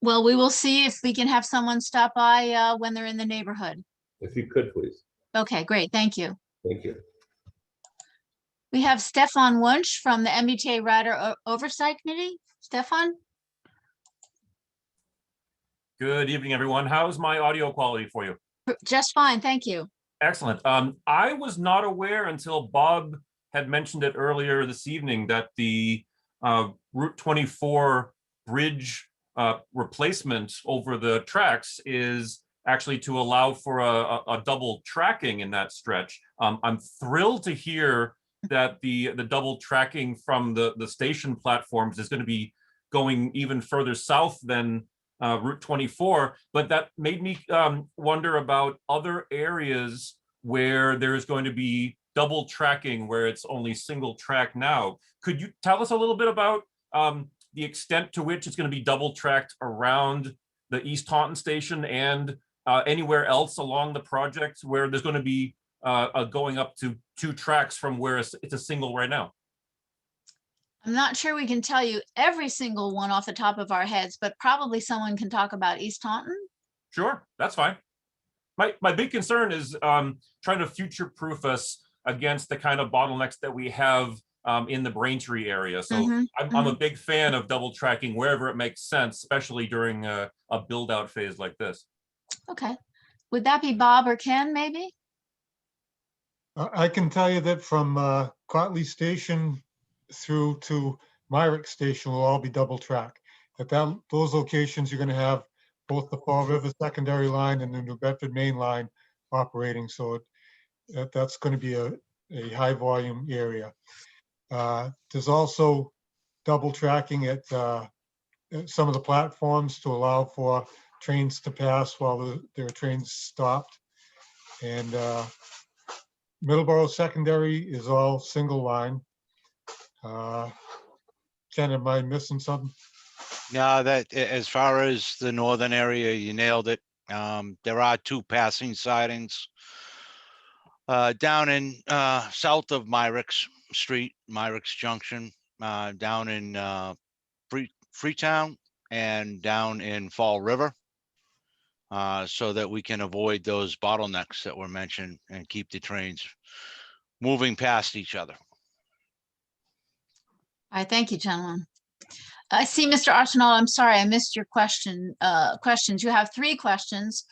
Well, we will see if we can have someone stop by when they're in the neighborhood. If you could, please. Okay, great, thank you. Thank you. We have Stefan Wunsch from the MBTA Rider Oversight Committee. Stefan? Good evening, everyone. How's my audio quality for you? Just fine, thank you. Excellent. I was not aware until Bob had mentioned it earlier this evening that the Route 24 bridge replacement over the tracks is actually to allow for a double tracking in that stretch. I'm thrilled to hear that the double tracking from the station platforms is going to be going even further south than Route 24, but that made me wonder about other areas where there's going to be double tracking where it's only single track now. Could you tell us a little bit about the extent to which it's going to be double tracked around the East Taunton station and anywhere else along the project where there's going to be going up to 2 tracks from where it's a single right now? I'm not sure we can tell you every single one off the top of our heads, but probably someone can talk about East Taunton. Sure, that's fine. My big concern is trying to future-proof us against the kind of bottlenecks that we have in the Braintree area. So I'm a big fan of double tracking wherever it makes sense, especially during a build-out phase like this. Okay. Would that be Bob or Ken, maybe? I can tell you that from Cotley Station through to Myrick Station will all be double track. Those locations, you're going to have both the Fall River secondary line and the New Bedford main line operating. So that's going to be a high volume area. There's also double tracking at some of the platforms to allow for trains to pass while there are trains stopped. And Middleborough secondary is all single line. Ken, am I missing something? No, that as far as the northern area, you nailed it. There are 2 passing sidings down in south of Myrick's Street, Myrick's Junction, down in Freetown and down in Fall River, so that we can avoid those bottlenecks that were mentioned and keep the trains moving past each other. All right, thank you, gentlemen. I see, Mr. Arsenault, I'm sorry, I missed your questions. You have 3 questions.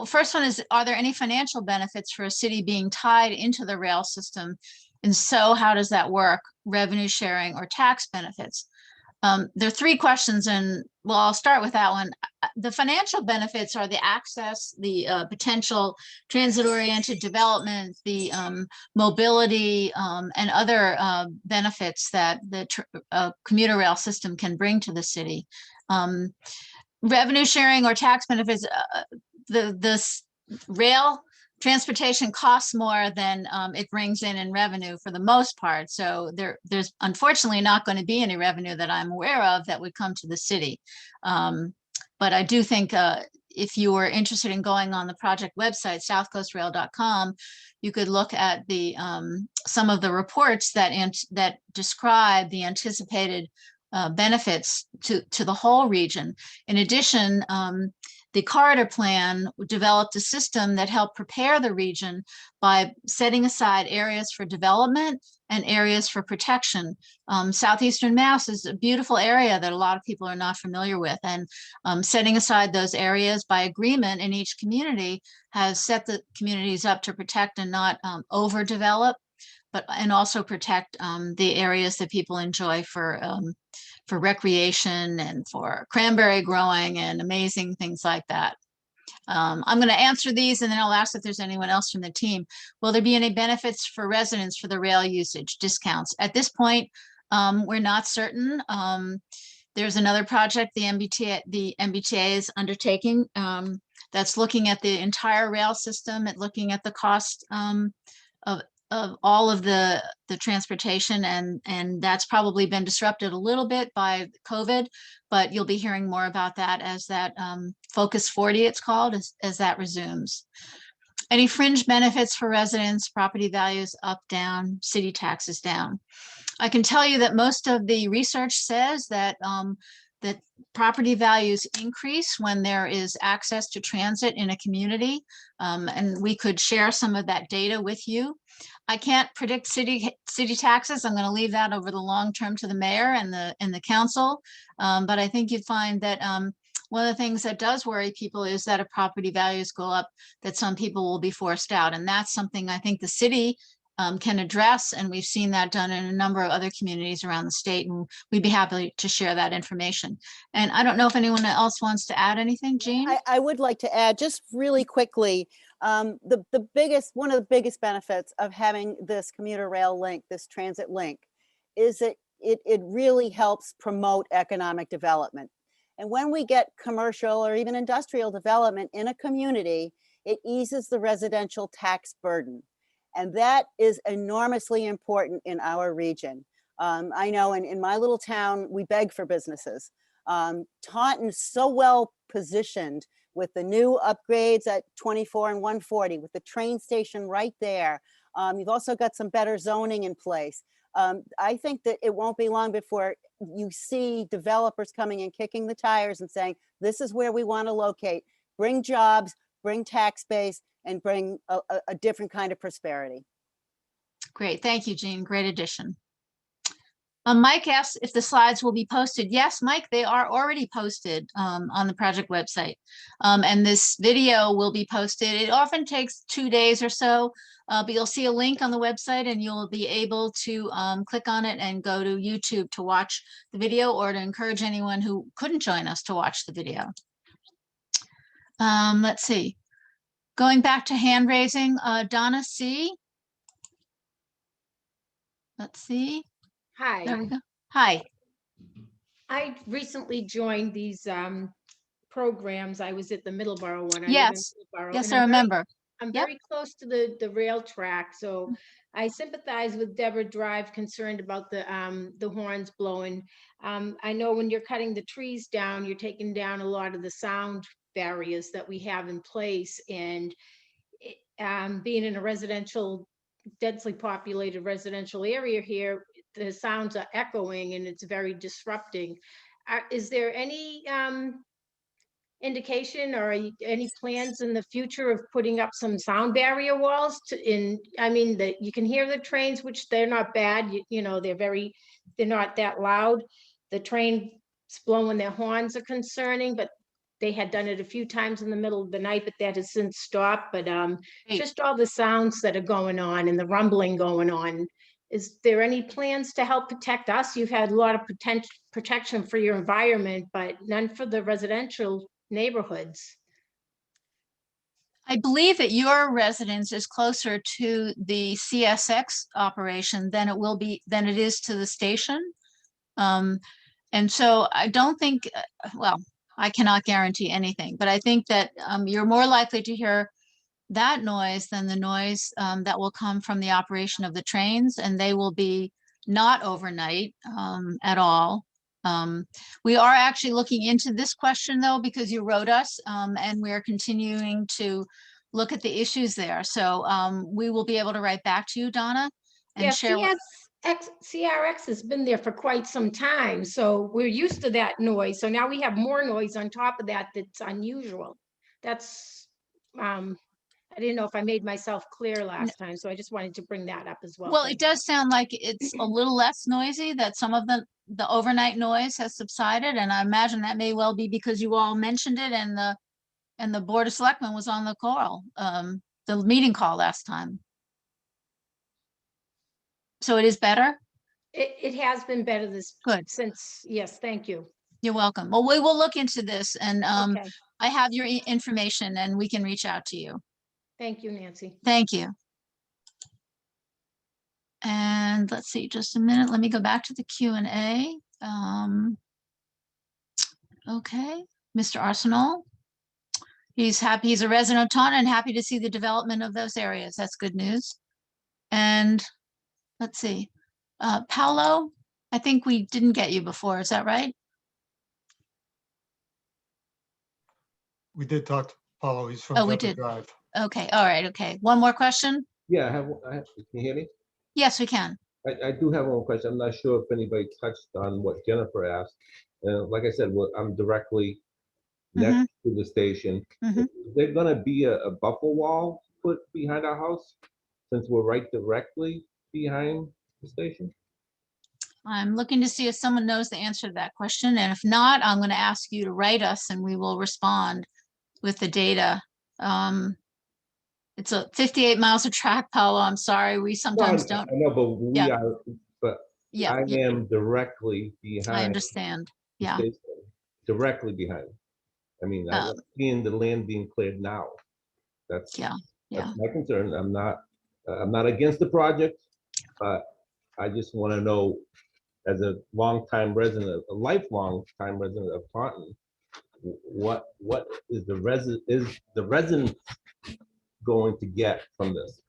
First one is, are there any financial benefits for a city being tied into the rail system? And so how does that work? Revenue sharing or tax benefits? There are 3 questions, and well, I'll start with that one. The financial benefits are the access, the potential transit-oriented development, the mobility, and other benefits that the commuter rail system can bring to the city. Revenue sharing or tax benefits, the rail transportation costs more than it brings in revenue for the most part. So there's unfortunately not going to be any revenue that I'm aware of that would come to the city. But I do think if you were interested in going on the project website, southcoastrail.com, you could look at the some of the reports that describe the anticipated benefits to the whole region. In addition, the corridor plan developed a system that helped prepare the region by setting aside areas for development and areas for protection. Southeastern Mass is a beautiful area that a lot of people are not familiar with, and setting aside those areas by agreement in each community has set the communities up to protect and not overdevelop, and also protect the areas that people enjoy for recreation and for cranberry growing and amazing things like that. I'm going to answer these and then I'll ask if there's anyone else from the team. Will there be any benefits for residents for the rail usage discounts? At this point, we're not certain. There's another project the MBTA is undertaking that's looking at the entire rail system and looking at the cost of all of the transportation, and that's probably been disrupted a little bit by COVID, but you'll be hearing more about that as that Focus 40, it's called, as that resumes. Any fringe benefits for residents, property values up, down, city taxes down? I can tell you that most of the research says that that property values increase when there is access to transit in a community, and we could share some of that data with you. I can't predict city taxes. I'm going to leave that over the long term to the mayor and the council, but I think you'd find that one of the things that does worry people is that if property values go up, that some people will be forced out, and that's something I think the city can address, and we've seen that done in a number of other communities around the state, and we'd be happy to share that information. And I don't know if anyone else wants to add anything, Jean? I would like to add just really quickly, one of the biggest benefits of having this commuter rail link, this transit link, is that it really helps promote economic development. And when we get commercial or even industrial development in a community, it eases the residential tax burden. And that is enormously important in our region. I know in my little town, we beg for businesses. Taunton's so well positioned with the new upgrades at 24 and 140, with the train station right there. You've also got some better zoning in place. I think that it won't be long before you see developers coming and kicking the tires and saying, this is where we want to locate, bring jobs, bring tax base, and bring a different kind of prosperity. Great. Thank you, Jean. Great addition. Mike asks if the slides will be posted. Yes, Mike, they are already posted on the project website. And this video will be posted. It often takes 2 days or so, but you'll see a link on the website and you'll be able to click on it and go to YouTube to watch the video, or to encourage anyone who couldn't join us to watch the video. Let's see. Going back to hand raising, Donna C. Let's see. Hi. There we go. Hi. I recently joined these programs. I was at the Middleborough one. Yes. Yes, I remember. I'm very close to the rail track, so I sympathize with Deborah Drive, concerned about the horns blowing. I know when you're cutting the trees down, you're taking down a lot of the sound barriers that we have in place, and being in a residential, densely populated residential area here, the sounds are echoing and it's very disrupting. Is there any indication or any plans in the future of putting up some sound barrier walls I mean, that you can hear the trains, which they're not bad, you know, they're not that loud. The trains blowing their horns are concerning, but they had done it a few times in the middle of the night, but that has since stopped. But just all the sounds that are going on and the rumbling going on. Is there any plans to help protect us? You've had a lot of protection for your environment, but none for the residential neighborhoods. I believe that your residence is closer to the CSX operation than it is to the station. And so I don't think, well, I cannot guarantee anything, but I think that you're more likely to hear that noise than the noise that will come from the operation of the trains, and they will be not overnight at all. We are actually looking into this question though, because you wrote us, and we're continuing to look at the issues there. So we will be able to write back to you, Donna, and share. CRX has been there for quite some time, so we're used to that noise. So now we have more noise on top of that that's unusual. That's I didn't know if I made myself clear last time, so I just wanted to bring that up as well. Well, it does sound like it's a little less noisy, that some of the overnight noise has subsided, and I imagine that may well be because you all mentioned it, and the Board of Selectmen was on the call, the meeting call last time. So it is better? It has been better since, yes, thank you. You're welcome. Well, we will look into this, and Okay. I have your information and we can reach out to you. Thank you, Nancy. Thank you. And let's see, just a minute. Let me go back to the Q&A. Okay, Mr. Arsenal. He's happy, he's a resident of Taunton and happy to see the development of those areas. That's good news. And let's see, Paolo, I think we didn't get you before, is that right? We did talk to Paulo, he's from Oh, we Bedford did. Drive. Okay, all right, okay. One more question? Yeah, can you hear me? Yes, we can. I do have one question. I'm not sure if anybody touched on what Jennifer asked. Like I said, I'm directly next to the station. Is there gonna be a buffer wall put behind our house since we're right directly behind the station? I'm looking to see if someone knows the answer to that question. And if not, I'm going to ask you to write us and we will respond with the data. It's a 58 miles of track, Paolo. I'm sorry. We sometimes don't. I know, but we are, but yeah, I am directly behind. I understand. Yeah. Station, directly behind. I mean, I'm seeing the land being cleared now. That's my concern. I'm not against the project, but I just want to know, as a lifelong resident of Taunton, what is the residents' going to get from this?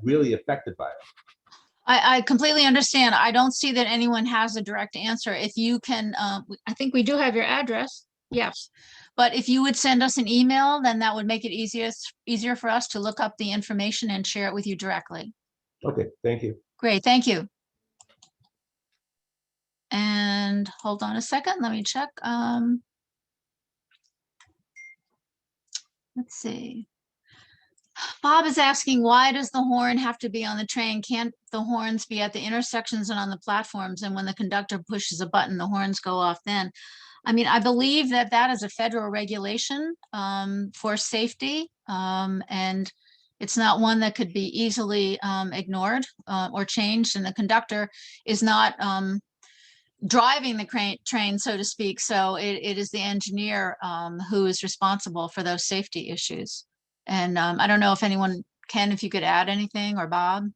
Really affected by it. I completely understand. I don't see that anyone has a direct answer. If you can, I think we do have your address. Yes. But if you would send us an email, then that would make it easier for us to look up the information and share it with you directly. Okay, thank you. Great, thank you. And hold on a second, let me check. Let's see. Bob is asking, why does the horn have to be on the train? Can't the horns be at the intersections and on the platforms? And when the conductor pushes a button, the horns go off then? I mean, I believe that that is a federal regulation for safety, and it's not one that could be easily ignored or changed. And the conductor is not driving the train, so to speak. So it is the engineer who is responsible for those safety issues. And I don't know if anyone, Ken, if you could add anything, or Bob.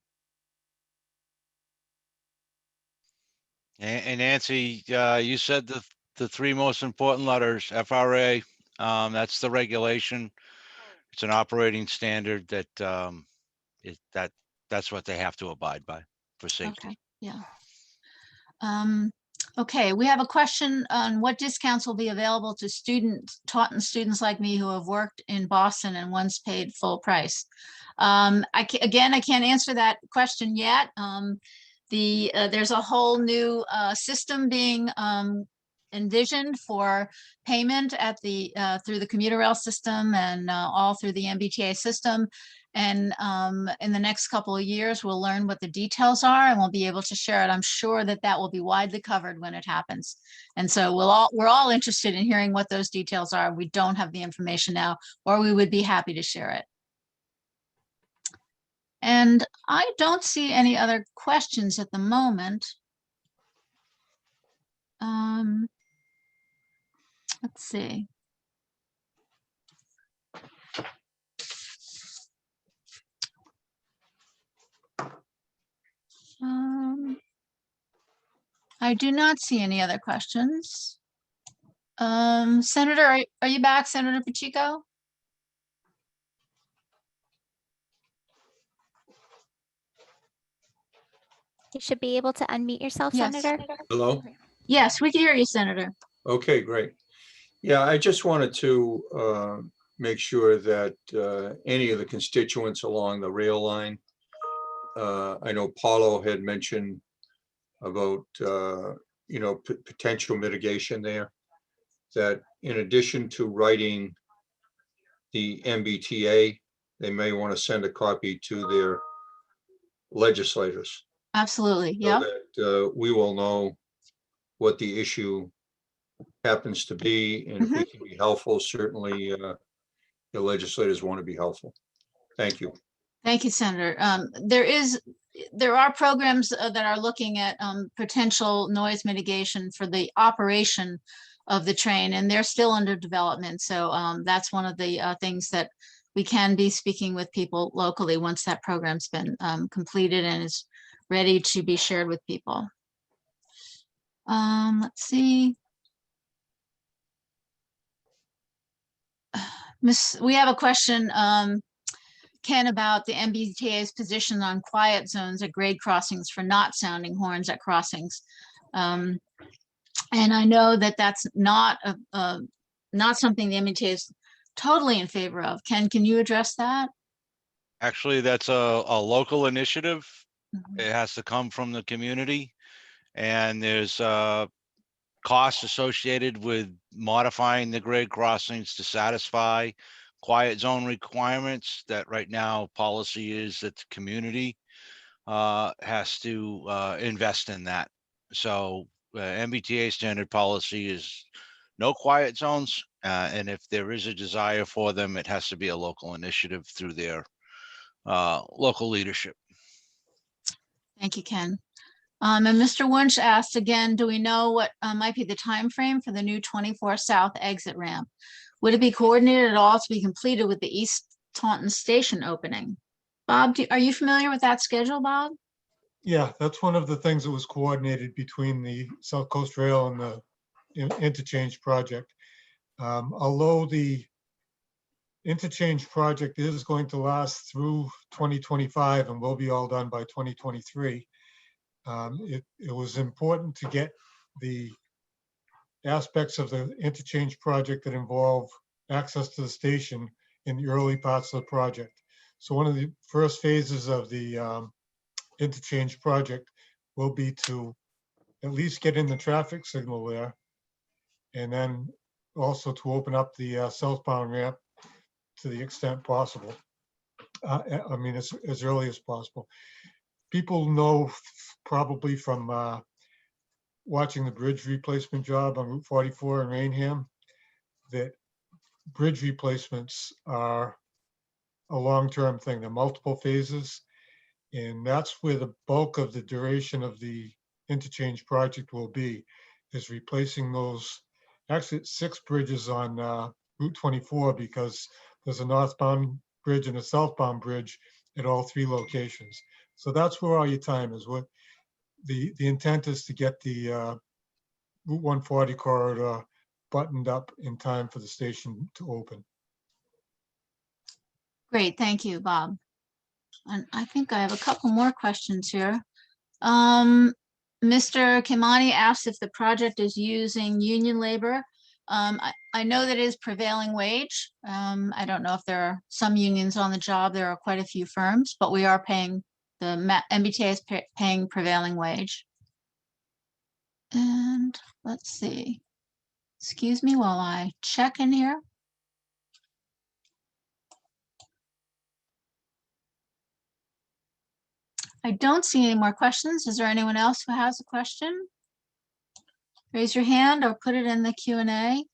And Nancy, you said the three most important letters, FRA, that's the regulation. It's an operating standard that that's what they have to abide by for safety. Okay, yeah. Okay, we have a question on what discounts will be available to Taunton students like me who have worked in Boston and once paid full price. Again, I can't answer that question yet. There's a whole new system being envisioned for payment at through the commuter rail system and all through the Mbta system. And in the next couple of years, we'll learn what the details are and we'll be able to share it. I'm sure that that will be widely covered when it happens. And so we're all interested in hearing what those details are. We don't have the information now, or we would be happy to share it. And I don't see any other questions at the moment. Let's see. I do not see any other questions. Senator, are you back, Senator Pacheco? You should be able to unmute yourself, Yes. Senator. Hello? Yes, we can hear you, Senator. Okay, great. Yeah, I just wanted to make sure that any of the constituents along the rail line, I know Paulo had mentioned about, potential mitigation there, that in addition to writing the MBTA, they may want to send a copy to their legislators. Absolutely, So yeah. that we will know what the issue happens to be, and if we can be helpful, certainly the legislators want to be helpful. Thank you. Thank you, Senator. There are programs that are looking at potential noise mitigation for the operation of the train, and they're still under development. So that's one of the things that we can be speaking with people locally once that program's been completed and is ready to be shared with people. Let's see. We have a question, Ken, about the MBTA's position on quiet zones at grade crossings for not sounding horns at crossings. And I know that that's not something the MBTA is totally in favor of. Ken, can you address that? Actually, that's a local initiative. It has to come from the community, and there's costs associated with modifying the grade crossings to satisfy quiet zone requirements. That right now policy is that the community has to invest in that. So MBTA standard policy is no quiet zones, and if there is a desire for them, it has to be a local initiative through their local leadership. Thank you, Ken. And Mr. Wunsch asked again, do we know what might be the time frame for the new 24 South exit ramp? Would it be coordinated at all to be completed with the East Taunton station opening? Bob, are you familiar with that schedule, Bob? Yeah, that's one of the things that was coordinated between the South Coast Rail and the interchange project. Although interchange project is going to last through 2025 and will be all done by 2023. It was important to get the aspects of the interchange project that involve access to the station in the early parts of the project. So one of the first phases of the interchange project will be to at least get in the traffic signal there, and then also to open up the southbound ramp to the extent possible. I mean, as early as possible. People know probably from watching the bridge replacement job on Route 44 in Rainham that bridge replacements are a long-term thing. They're multiple phases, and that's where the bulk of the duration of the interchange project will be, is replacing those, actually it's 6 bridges on Route 24, because there's a northbound bridge and a southbound bridge at all 3 locations. So that's where all your time is. What the intent is to get the Route 140 corridor buttoned up in time for the station to open. Great, thank you, Bob. And I think I have a couple more questions here. Mr. Kimani asked if the project is using union labor. I know that it is prevailing wage. I don't know if there are some unions on the job. There are quite a few firms, but we are paying, the MBTA is paying prevailing wage. And let's see. Excuse me while I check in here. I don't see any more questions. Is there anyone else who has a question? Raise your hand or put it in the Q&A.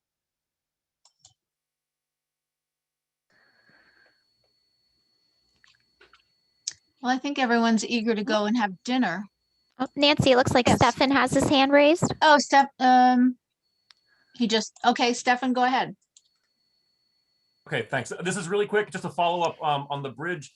Well, I think everyone's eager to go and have dinner. Oh, Nancy, it looks like Yes. Stefan has his hand raised. Oh, he just, okay, Stefan, go ahead. Okay, thanks. This is really quick, just a follow-up on the bridge.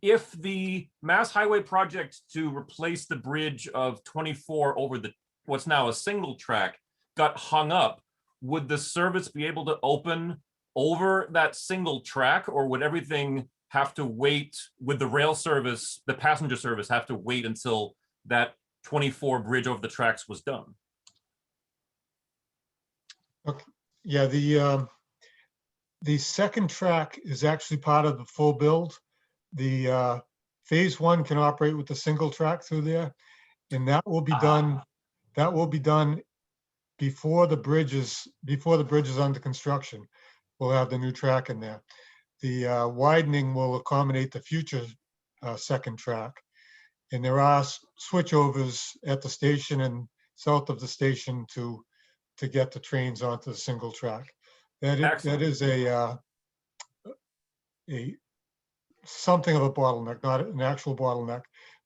If the Mass Highway project to replace the bridge of 24 over the what's now a single track got hung up, would the service be able to open over that single track, or would everything have to wait with the rail service, the passenger service have to wait until that 24 bridge over the tracks was done? Okay. Yeah, the second track is actually part of the full build. The phase 1 can operate with the single track through there, and that will be done. That will be done before the bridge is under construction. We'll have the new track in there. The widening will accommodate the future second track, and there are switchovers at the station and south of the station to get the trains onto the single track. That is a something of a bottleneck, not an actual bottleneck,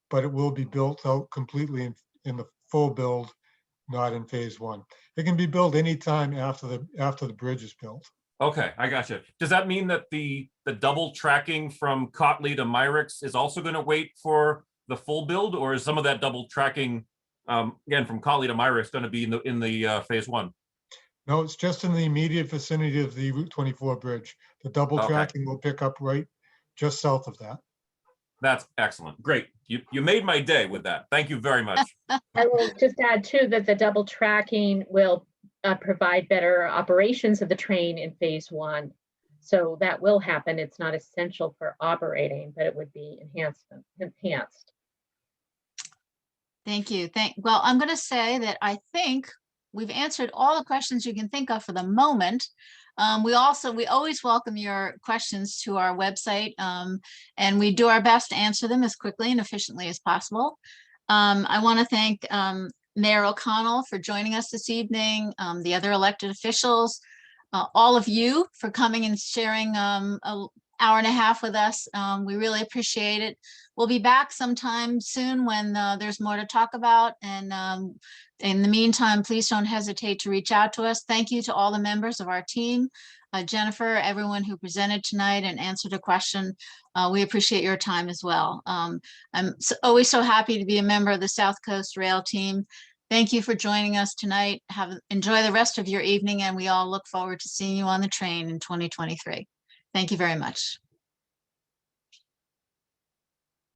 but it will be built out completely in the full build, not in phase 1. It can be built anytime after the bridge is built. Okay, I got you. Does that mean that the double tracking from Cotley to Myricks is also going to wait for the full build, or is some of that double tracking again from Cotley to Myricks going to be in the phase 1? No, it's just in the immediate vicinity of the Route 24 bridge. The double tracking will pick up right just south of that. That's excellent. Great. You made my day with that. Thank you very much. I will just add too that the double tracking will provide better operations of the train in phase 1. So that will happen. It's not essential for operating, but it would be enhanced. Thank you. Well, I'm going to say that I think we've answered all the questions you can think of for the moment. We always welcome your questions to our website, and we do our best to answer them as quickly and efficiently as possible. I want to thank Mayor O'Connell for joining us this evening, the other elected officials, all of you for coming and sharing an hour and a half with us. We really appreciate it. We'll be back sometime soon when there's more to talk about. And in the meantime, please don't hesitate to reach out to us. Thank you to all the members of our team, Jennifer, everyone who presented tonight and answered a question. We appreciate your time as well. I'm always so happy to be a member of the South Coast Rail team. Thank you for joining us tonight. Enjoy the rest of your evening, and we all look forward to seeing you on the train in 2023. Thank you very much.